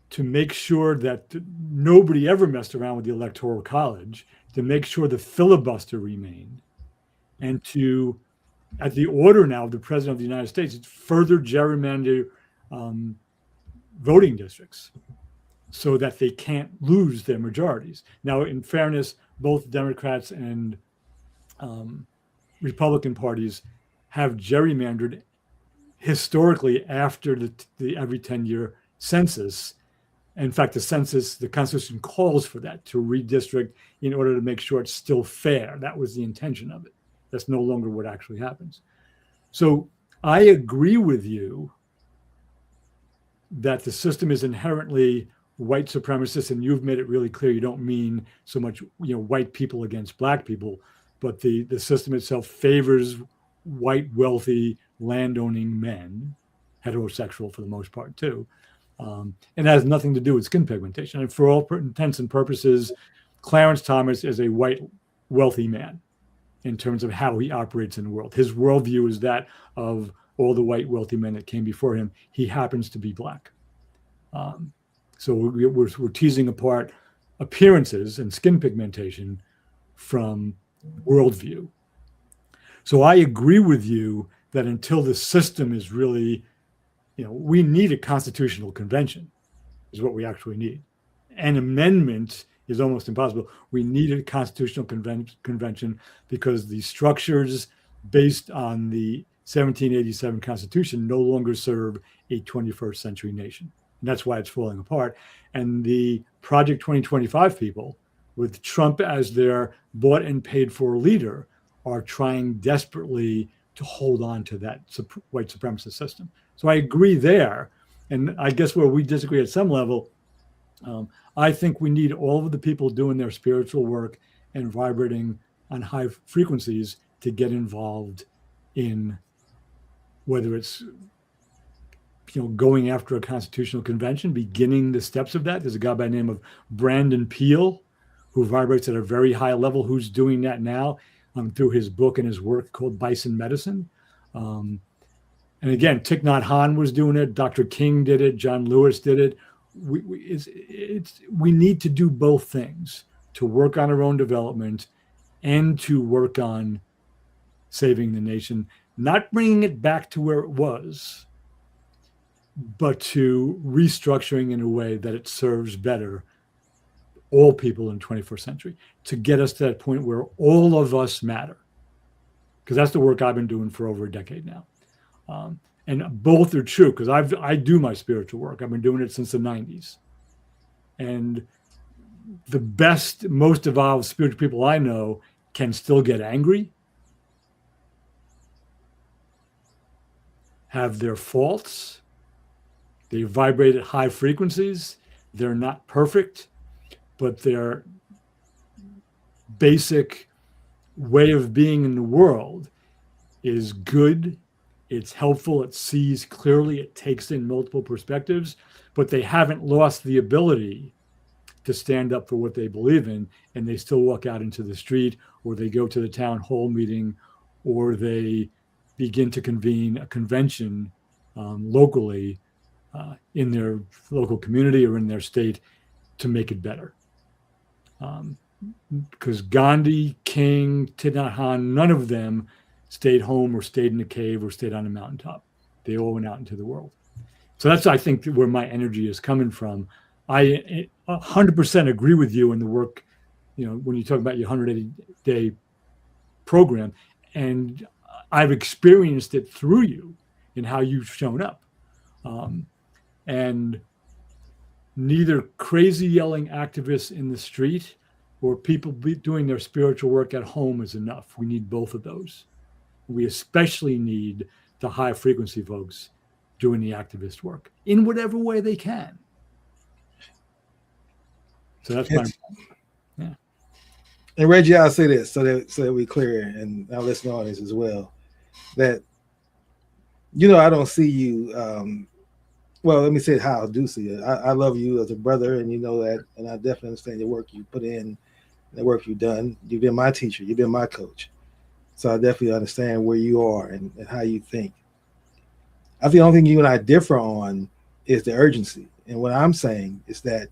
to make sure that nobody ever messed around with the Electoral College, to make sure the filibuster remained, and to, at the order now of the President of the United States, further gerrymander voting districts so that they can't lose their majorities. Now, in fairness, both Democrats and Republican parties have gerrymandered historically after the every 10-year census. In fact, the Constitution calls for that, to redistrict in order to make sure it's still fair. That was the intention of it. That's no longer what actually happens. So I agree with you that the system is inherently white supremacist, and you've made it really clear you don't mean so much white people against black people, but the system itself favors white, wealthy, landowning men, heterosexual for the most part too. And it has nothing to do with skin pigmentation. And for all intents and purposes, Clarence Thomas is a white, wealthy man in terms of how he operates in the world. His worldview is that of all the white, wealthy men that came before him. He happens to be black. So we're teasing apart appearances and skin pigmentation from worldview. So I agree with you that until the system is really, we need a constitutional convention, is what we actually need. An amendment is almost impossible. We need a constitutional convention because the structures based on the 1787 Constitution no longer serve a 21st century nation. And that's why it's falling apart. And the Project 2025 people, with Trump as their bought and paid for leader, are trying desperately to hold on to that white supremacist system. So I agree there. And I guess where we disagree at some level, I think we need all of the people doing their spiritual work and vibrating on high frequencies to get involved in whether it's going after a constitutional convention, beginning the steps of that. There's a guy by the name of Brandon Peele who vibrates at a very high level, who's doing that now through his book and his work called Bison Medicine. And again, Thich Nhat Hanh was doing it. Dr. King did it. John Lewis did it. we need to do both things, to work on our own development and to work on saving the nation, not bringing it back to where it was, but to restructuring in a way that it serves better all people in the 21st century, to get us to that point where all of us matter. Because that's the work I've been doing for over a decade now. And both are true, because I do my spiritual work. I've been doing it since the 90s. And the best, most evolved spiritual people I know can still get angry, have their faults, they vibrate at high frequencies, they're not perfect, but their basic way of being in the world is good, it's helpful, it sees clearly, it takes in multiple perspectives, but they haven't lost the ability to stand up for what they believe in, and they still walk out into the street, or they go to the town hall meeting, or they begin to convene a convention locally in their local community or in their state to make it better. Because Gandhi, King, Thich Nhat Hanh, none of them stayed home or stayed in a cave or stayed on a mountaintop. They all went out into the world. So that's, I think, where my energy is coming from. I 100% agree with you in the work, when you talk about your 180-day program, and I've experienced it through you in how you've shown up. And neither crazy yelling activists in the street or people doing their spiritual work at home is enough. We need both of those. We especially need the high frequency folks doing the activist work in whatever way they can. So that's my yeah. And Reggie, I'll say this so that we're clear, and our listening audience as well, that I don't see you. Well, let me say how I do see you. I love you as a brother, and you know that, and I definitely understand the work you put in, the work you've done. You've been my teacher, you've been my coach, so I definitely understand where you are and how you think. I think the only thing you and I differ on is the urgency, and what I'm saying is that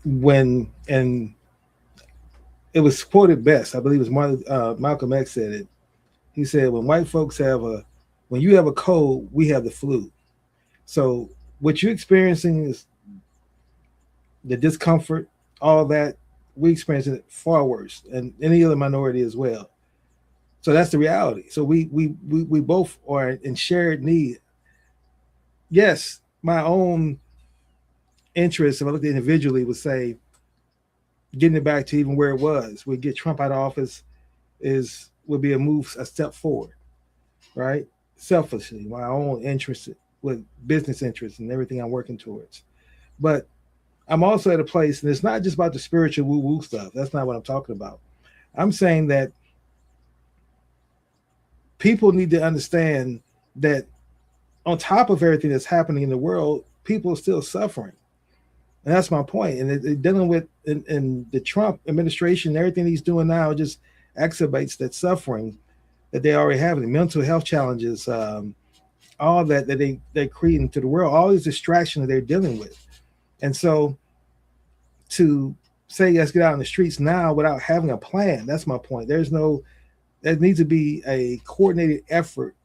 and it was quoted best, I believe it was Malcolm X said it. He said, when you have a cold, we have the flu. So what you're experiencing is the discomfort, all that, we experience it far worse, and any other minority as well. So that's the reality. So we both are in shared need. Yes, my own interest, if I looked at it individually, would say getting it back to even where it was, would get Trump out of office would be a step forward, right? Selfishly, my own interest with business interests and everything I'm working towards. But I'm also at a place, and it's not just about the spiritual woo-woo stuff. That's not what I'm talking about. I'm saying that people need to understand that on top of everything that's happening in the world, people are still suffering. And that's my point. And dealing with in the Trump administration, everything he's doing now just exacerbates that suffering that they already have, the mental health challenges, all that they create into the world, all these distractions that they're dealing with. And so to say, let's get out in the streets now without having a plan, that's my point. There needs to be a coordinated effort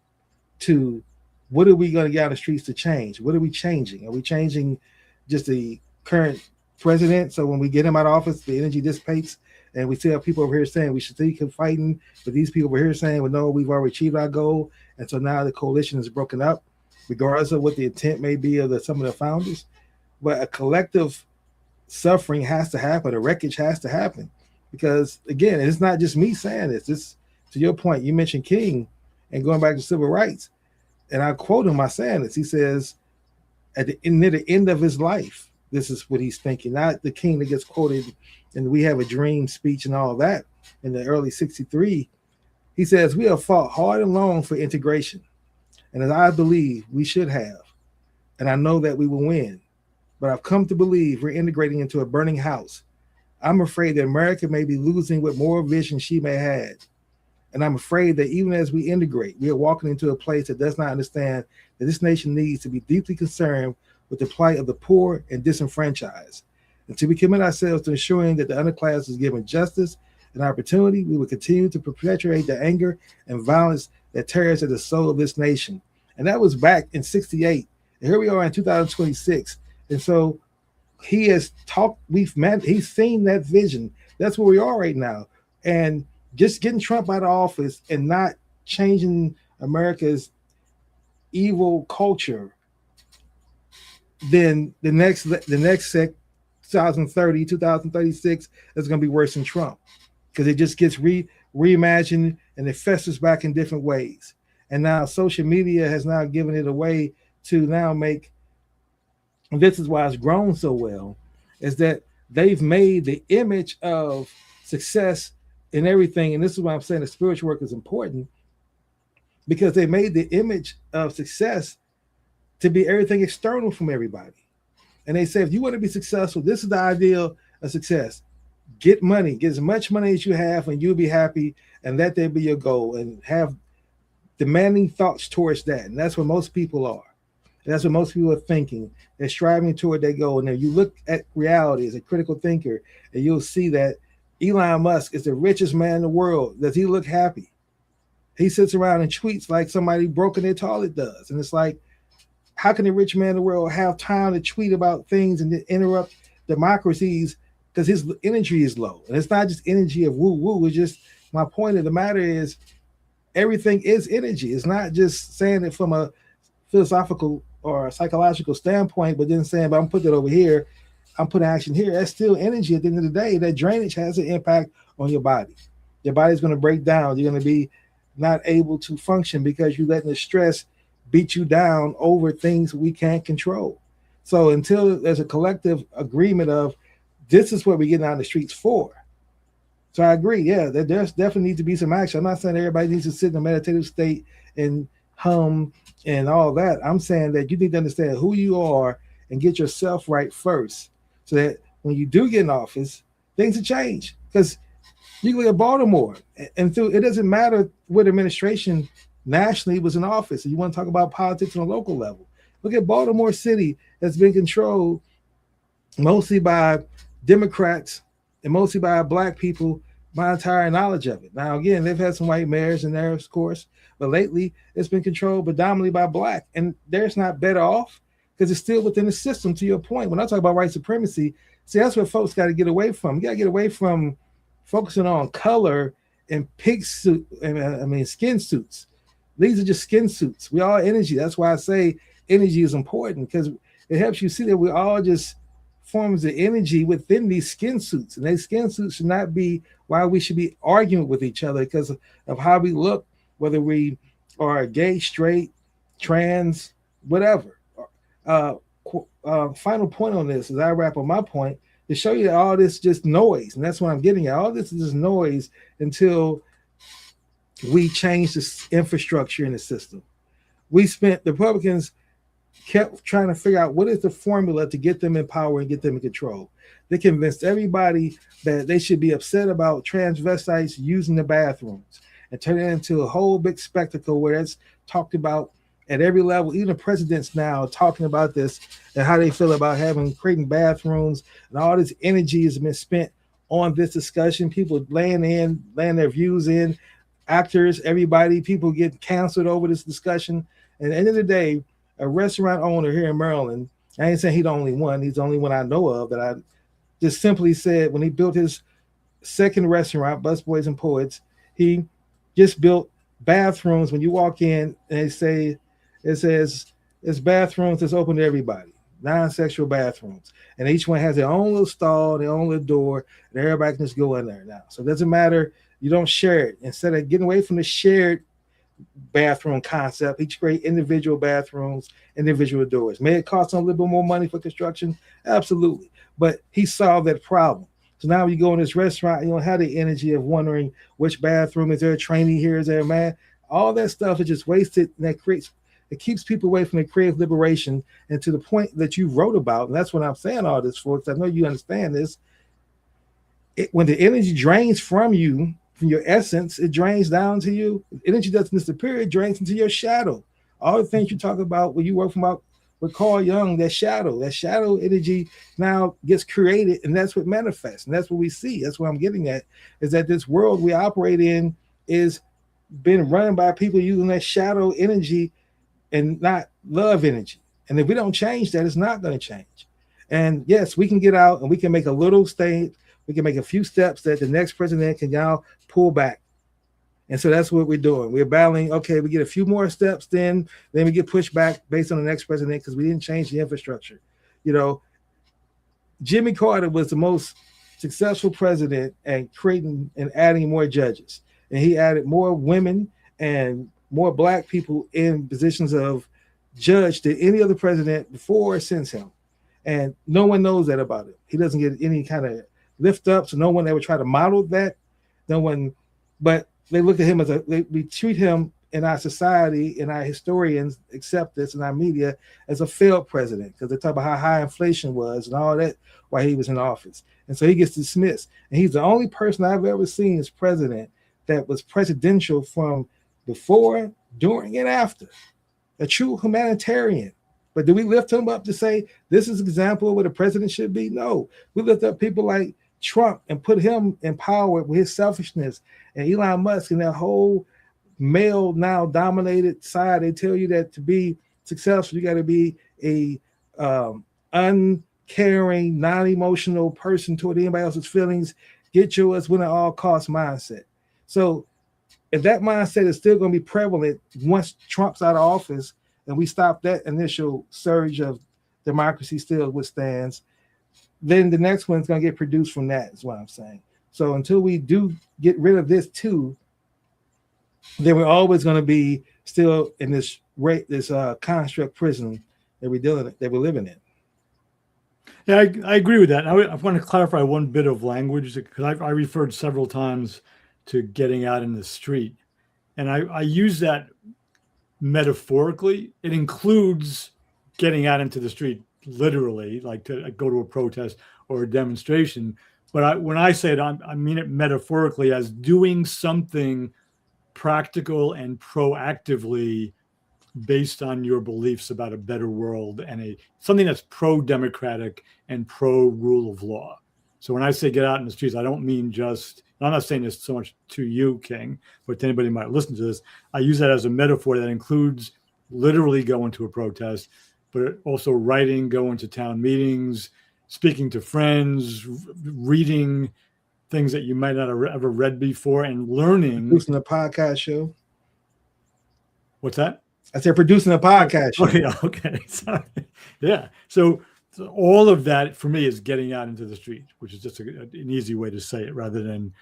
to what are we going to get out in the streets to change? What are we changing? Are we changing just the current president? So when we get him out of office, the energy dissipates, and we still have people over here saying we should still keep fighting, but these people over here saying, well, no, we've already achieved our goal. And so now the coalition is broken up, regardless of what the intent may be of some of the founders. But a collective suffering has to happen. A wreckage has to happen. Because, again, it's not just me saying this. This, to your point, you mentioned King and going back to civil rights. And I quote him by saying this. He says, near the end of his life, this is what he's thinking, not the King that gets quoted and we have a dream speech and all that in the early 63. He says, we have fought hard and long for integration. And as I believe we should have, and I know that we will win, but I've come to believe we're integrating into a burning house. I'm afraid that America may be losing what more vision she may have. And I'm afraid that even as we integrate, we are walking into a place that does not understand that this nation needs to be deeply concerned with the plight of the poor and disenfranchised. Until we commit ourselves to ensuring that the underclass is given justice and opportunity, we will continue to perpetuate the anger and violence that tears at the soul of this nation. And that was back in 68. And here we are in 2026. And so he has talked, we've met, he's seen that vision. That's where we are right now. And just getting Trump out of office and not changing America's evil culture, then the next 2030, 2036 is going to be worse than Trump, because it just gets reimagined and it festers back in different ways. And now social media has now given it a way to now make, and this is why it's grown so well, is that they've made the image of success in everything. And this is why I'm saying the spiritual work is important, because they made the image of success to be everything external from everybody. And they say, if you want to be successful, this is the ideal of success. Get money, get as much money as you have, and you'll be happy, and let that be your goal, and have demanding thoughts towards that. And that's what most people are. And that's what most people are thinking. They're striving toward their goal. And then you look at reality as a critical thinker, and you'll see that Elon Musk is the richest man in the world. Does he look happy? He sits around and tweets like somebody broken their toilet does. And it's like, how can a rich man in the world have time to tweet about things and to interrupt democracies, because his energy is low? And it's not just energy of woo-woo. It's just, my point of the matter is, everything is energy. It's not just saying it from a philosophical or a psychological standpoint, but then saying, but I'm putting it over here, I'm putting action here. That's still energy at the end of the day. That drainage has an impact on your body. Your body's going to break down. You're going to be not able to function because you're letting the stress beat you down over things we can't control. So until there's a collective agreement of, this is what we're getting out in the streets for. So I agree, yeah, that there's definitely needs to be some action. I'm not saying everybody needs to sit in a meditative state and hum and all that. I'm saying that you need to understand who you are and get yourself right first, so that when you do get in office, things will change. Because you look at Baltimore, and through, it doesn't matter what administration nationally was in office. You want to talk about politics on a local level. Look at Baltimore City, that's been controlled mostly by Democrats and mostly by Black people, my entire knowledge of it. Now, again, they've had some white mayors in there, of course, but lately it's been controlled predominantly by Black. And there's not better off, because it's still within the system, to your point. When I talk about white supremacy, see, that's what folks got to get away from. You got to get away from focusing on color and skin suits. These are just skin suits. We all energy. That's why I say energy is important, because it helps you see that we all just forms of energy within these skin suits. And these skin suits should not be why we should be arguing with each other because of how we look, whether we are gay, straight, trans, whatever. Final point on this, as I wrap up my point, to show you that all this just noise. And that's what I'm getting at. All this is just noise until we change the infrastructure in the system. The Republicans kept trying to figure out what is the formula to get them in power and get them in control. They convinced everybody that they should be upset about transvestites using the bathrooms and turn it into a whole big spectacle where it's talked about at every level. Even the presidents now talking about this and how they feel about creating bathrooms, and all this energy has been spent on this discussion. People laying their views in, actors, everybody, people get canceled over this discussion. And at the end of the day, a restaurant owner here in Maryland, I ain't saying he's the only one, he's the only one I know of, that I just simply said when he built his second restaurant, Busboys and Poets, he just built bathrooms. When you walk in, and it says it's bathrooms that's open to everybody, non-sexual bathrooms. And each one has their own little stall, their own little door, and everybody can just go in there now. So it doesn't matter, you don't share it. Instead of getting away from the shared bathroom concept, each create individual bathrooms, individual doors. May it cost them a little bit more money for construction? Absolutely. But he solved that problem. So now when you go in this restaurant, you don't have the energy of wondering which bathroom, is there a trainee here, is there a man? All that stuff is just wasted, and it keeps people away from the creative liberation. And to the point that you wrote about, and that's what I'm saying all this for, because I know you understand this, when the energy drains from you from your essence, it drains down to you. Energy doesn't disappear, it drains into your shadow. All the things you talk about when you work from out with Carl Jung, that shadow energy now gets created, and that's what manifests, and that's what we see. That's what I'm getting at, is that this world we operate in is been run by people using that shadow energy and not love energy. And if we don't change that, it's not going to change. And yes, we can get out and we can make a little state, we can make a few steps that the next president can now pull back. And so that's what we're doing. We're battling, okay, we get a few more steps, then we get pushed back based on the next president because we didn't change the infrastructure. You know, Jimmy Carter was the most successful president at creating and adding more judges. And he added more women and more Black people in positions of judge than any other president before or since him. And no one knows that about him. He doesn't get any kind of lift up, so no one ever try to model that. No one, but they look at him as we treat him in our society, and our historians accept this, in our media, as a failed president, because they talk about how high inflation was and all that while he was in office. And so he gets dismissed. And he's the only person I've ever seen as president that was presidential from before, during, and after. A true humanitarian. But do we lift him up to say this is an example of what a president should be? No. We lift up people like Trump and put him in power with his selfishness, and Elon Musk and that whole male now dominated side. They tell you that to be successful, you got to be a uncaring, non-emotional person toward anybody else's feelings. Get yours win at all costs mindset. So if that mindset is still going to be prevalent once Trump's out of office and we stop that initial surge of democracy still withstands, then the next one's going to get produced from that, is what I'm saying. So until we do get rid of this too, then we're always going to be still in this construct prison that we're living in. Yeah, I agree with that. I want to clarify one bit of language, because I referred several times to getting out in the street. And I use that metaphorically. It includes getting out into the street literally, like to go to a protest or a demonstration. But when I say it, I mean it metaphorically as doing something practical and proactively based on your beliefs about a better world and something that's pro-democratic and pro-rule of law. So when I say get out in the streets, I don't mean just, I'm not saying this so much to you, King, but to anybody who might listen to this. I use that as a metaphor that includes literally going to a protest, but also writing, going to town meetings, speaking to friends, reading things that you might not have ever read before, and learning. Producing a podcast show. What's that? I said producing a podcast show. Oh, yeah, okay. Sorry. Yeah. So all of that for me is getting out into the street, which is just an easy way to say it rather than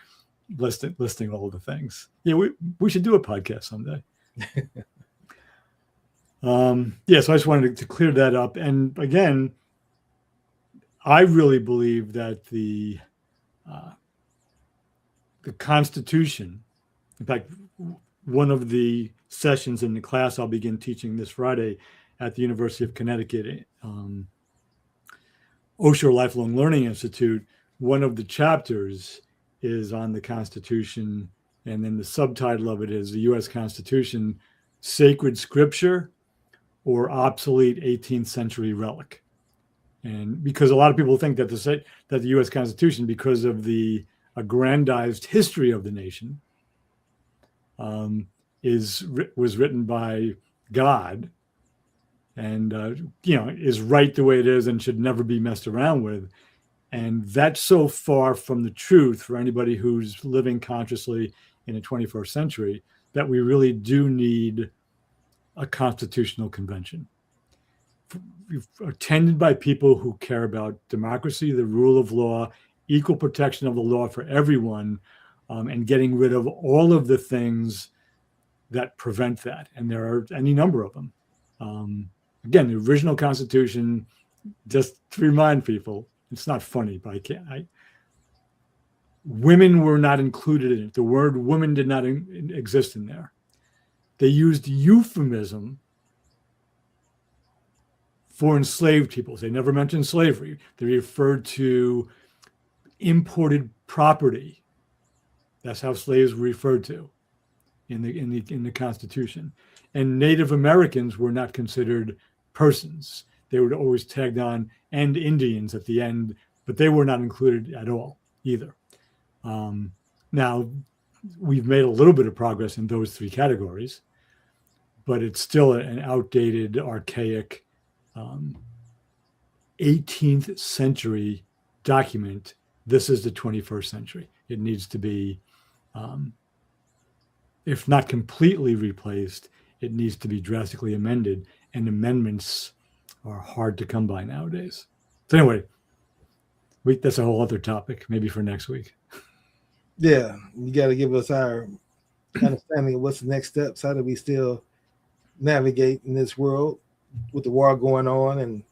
listing all of the things. Yeah, we should do a podcast someday. Yeah, so I just wanted to clear that up. And again, I really believe that the Constitution, in fact, one of the sessions in the class I'll begin teaching this Friday at the University of Connecticut, Osher Lifelong Learning Institute, one of the chapters is on the Constitution, and then the subtitle of it is the U.S. Constitution, Sacred Scripture or Obsolete 18th Century Relic. And because a lot of people think that the U.S. Constitution, because of the aggrandized history of the nation, was written by God, and is right the way it is and should never be messed around with. And that's so far from the truth for anybody who's living consciously in the 21st century that we really do need a constitutional convention attended by people who care about democracy, the rule of law, equal protection of the law for everyone, and getting rid of all of the things that prevent that. And there are any number of them. Again, the original Constitution, just to remind people, it's not funny, but women were not included in it. The word woman did not exist in there. They used euphemism for enslaved peoples. They never mentioned slavery. They referred to imported property That's how slaves were referred to in the Constitution. And Native Americans were not considered persons. They were always tagged on, and Indians at the end, but they were not included at all either. Now, we've made a little bit of progress in those three categories, but it's still an outdated, archaic 18th century document. This is the 21st century. It needs to be, if not completely replaced, it needs to be drastically amended, and amendments are hard to come by nowadays. So anyway, that's a whole other topic, maybe for next week. Yeah, you got to give us our understanding of what's the next steps. How do we still navigate in this world with the war going on and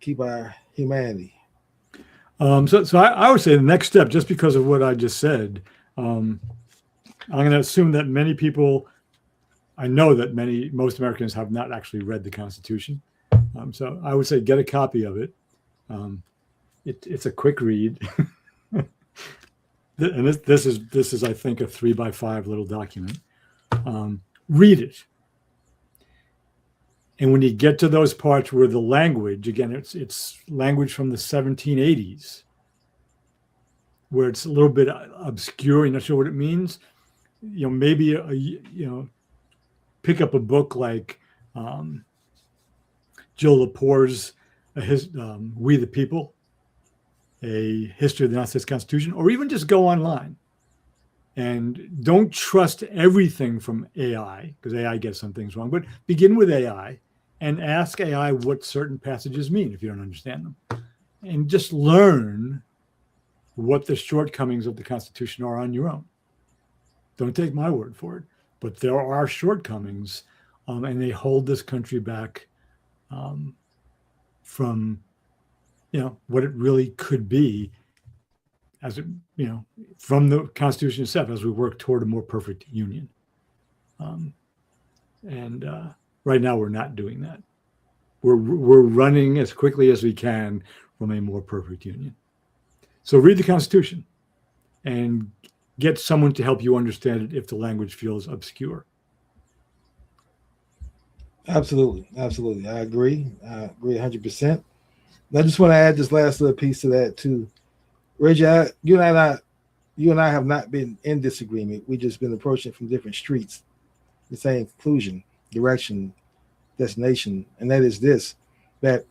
keep our humanity? So I would say the next step, just because of what I just said, I'm going to assume that many people, I know that most Americans have not actually read the Constitution. So I would say get a copy of it. It's a quick read. And this is, I think, a 3x5 little document. Read it. And when you get to those parts where the language, again, it's language from the 1780s, where it's a little bit obscure, you're not sure what it means, maybe, pick up a book like Jill Lepore's We the People, A History of the United States Constitution, or even just go online. And don't trust everything from AI, because AI gets some things wrong, but begin with AI and ask AI what certain passages mean if you don't understand them. And just learn what the shortcomings of the Constitution are on your own. Don't take my word for it, but there are shortcomings, and they hold this country back from, what it really could be as it, from the Constitution itself, as we work toward a more perfect union. And right now we're not doing that. We're running as quickly as we can from a more perfect union. So read the Constitution and get someone to help you understand it if the language feels obscure. Absolutely. I agree 100%. I just want to add this last little piece to that too. Reggie, you and I have not been in disagreement. We've just been approaching from different streets, the same conclusion, direction, destination, and that is this: that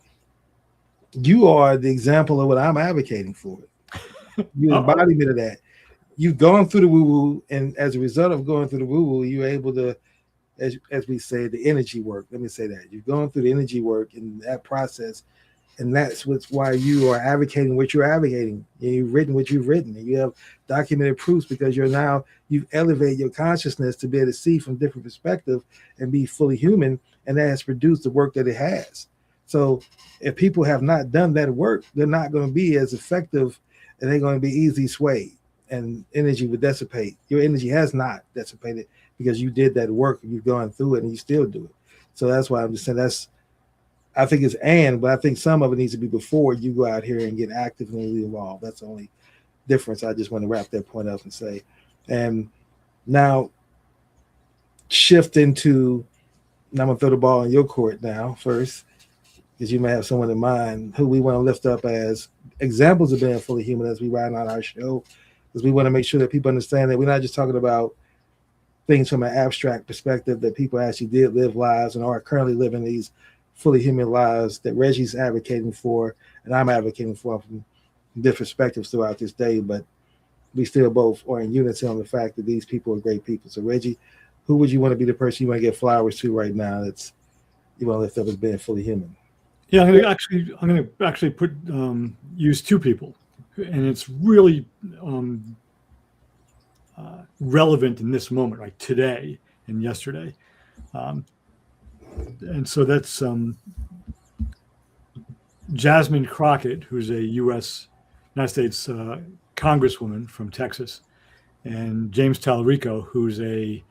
you are the example of what I'm advocating for. You're the embodiment of that. You've gone through the woo-woo, and as a result of going through the woo-woo, you're able to, as we say, the energy work. Let me say that. You've gone through the energy work in that process, and that's why you are advocating what you're advocating. And you've written what you've written, and you have documented proofs because you've elevated your consciousness to be able to see from different perspectives and be fully human, and that has produced the work that it has. So if people have not done that work, they're not going to be as effective, and they're going to be easily swayed, and energy would dissipate. Your energy has not dissipated because you did that work, and you've gone through it, and you still do it. So that's why I'm just saying I think it's but I think some of it needs to be before you go out here and get actively involved. That's the only difference. I just want to wrap that point up and say. And now shift into, and I'm going to throw the ball in your court now first, because you may have someone in mind who we want to lift up as examples of being fully human as we ride on our show, because we want to make sure that people understand that we're not just talking about things from an abstract perspective, that people actually did live lives and are currently living these fully human lives that Reggie's advocating for and I'm advocating for from different perspectives throughout this day, but we still both are in unity on the fact that these people are great people. So Reggie, who would you want to be the person you want to give flowers to right now that's you want to lift up as being fully human? Yeah, I'm going to actually use two people, and it's really relevant in this moment, like today and yesterday. And so that's Jasmine Crockett, who's a United States Congresswoman from Texas, and James Talarico, who's a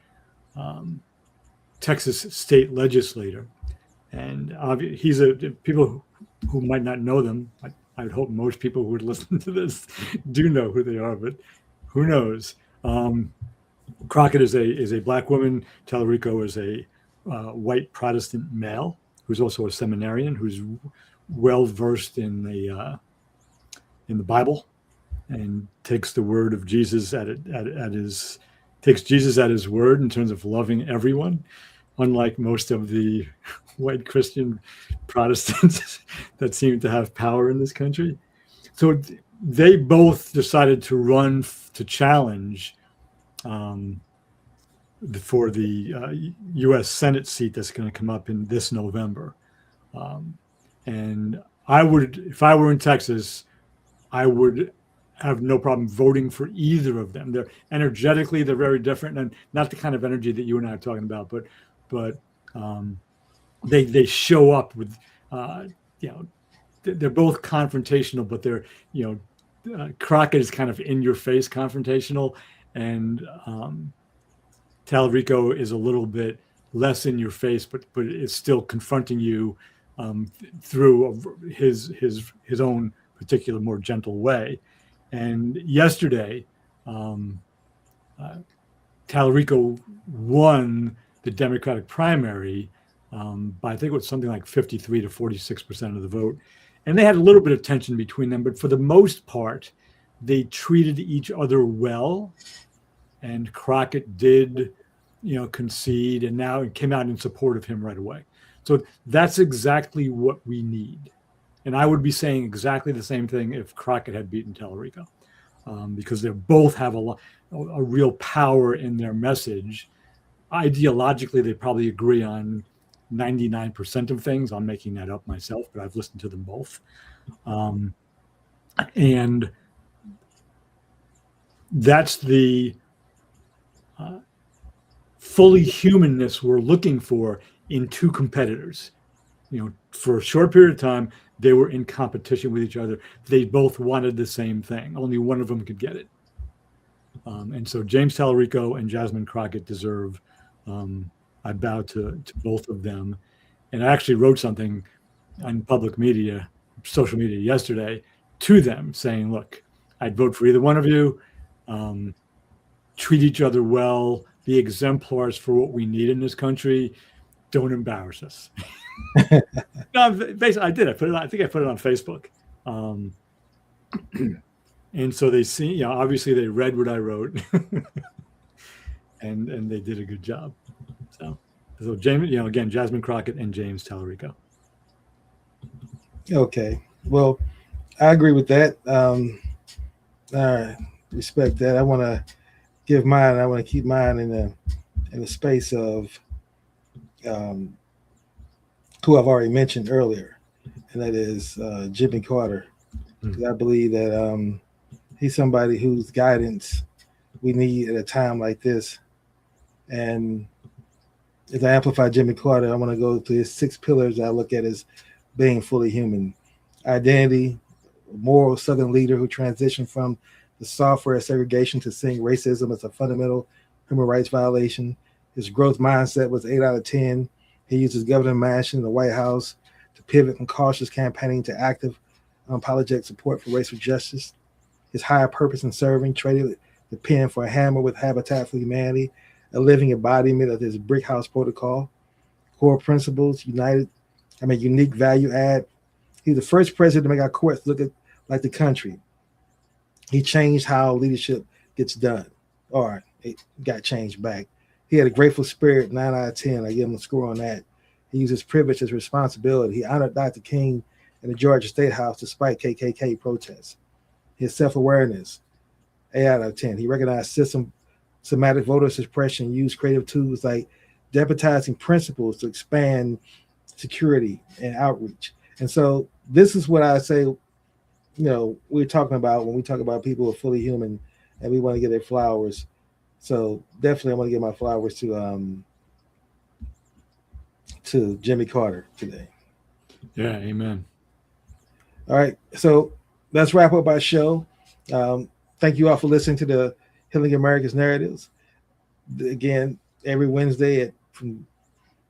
Texas state legislator. And people who might not know them, I would hope most people who would listen to this do know who they are, but who knows? Crockett is a black woman. Tallarico is a white Protestant male who's also a seminarian who's well versed in the Bible and takes the word of Jesus at his word in terms of loving everyone, unlike most of the white Christian Protestants that seem to have power in this country. So they both decided to run to challenge for the U.S. Senate seat that's going to come up in this November. And I would, if I were in Texas, I would have no problem voting for either of them. They're energetically, they're very different, and not the kind of energy that you and I are talking about, but they show up with, they're both confrontational, but they're, Crockett is kind of in your face confrontational, and Tallarico is a little bit less in your face, but is still confronting you through his own particular, more gentle way. And yesterday, Tallarico won the Democratic primary by, I think it was something like 53 to 46% of the vote. And they had a little bit of tension between them, but for the most part, they treated each other well. And Crockett did, concede, and now it came out in support of him right away. So that's exactly what we need. And I would be saying exactly the same thing if Crockett had beaten Tallarico, because they both have a real power in their message. Ideologically, they probably agree on 99% of things. I'm making that up myself, but I've listened to them both. And that's the fully humanness we're looking for in two competitors. For a short period of time, they were in competition with each other. They both wanted the same thing. Only one of them could get it. And so James Tallarico and Jasmine Crockett deserve, I bow to both of them. And I actually wrote something on public media, social media yesterday to them saying, look, I'd vote for either one of you. Treat each other well, be exemplars for what we need in this country. Don't embarrass us. No, basically, I did. I think I put it on Facebook. And so they see, obviously they read what I wrote, and they did a good job. So James, again, Jasmine Crockett and James Tallarico. Okay. Well, I agree with that. I respect that. I want to give mine. I want to keep mine in the space of who I've already mentioned earlier, and that is Jimmy Carter. Because I believe that he's somebody whose guidance we need at a time like this. And as I amplify Jimmy Carter, I want to go to his 6 pillars I look at as being fully human. Identity, moral Southern leader who transitioned from the software segregation to seeing racism as a fundamental human rights violation. His growth mindset was 8 out of 10. He uses Governor Manchin in the White House to pivot from cautious campaigning to active, unapologetic support for racial justice. His higher purpose in serving traded the pen for a hammer with Habitat for Humanity, a living embodiment of his Brick House Protocol. Core principles, unique value add. He's the first president to make our courts look like the country. He changed how leadership gets done, or it got changed back. He had a grateful spirit, 9 out of 10. I give him a score on that. He used his privilege as responsibility. He honored Dr. King in the Georgia State House despite KKK protests. His self-awareness, 8 out of 10. He recognized systematic voter suppression, used creative tools like deputizing principles to expand security and outreach. And so this is what I say, we're talking about when we talk about people who are fully human and we want to get their flowers. So definitely I want to give my flowers to Jimmy Carter today. Yeah, amen. All right, so let's wrap up our show. Thank you all for listening to the Healing America's Narratives. Again, every Wednesday from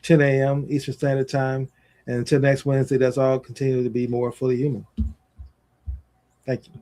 10 a.m. Eastern Standard Time. And until next Wednesday, that's all continue to be more fully human. Thank you.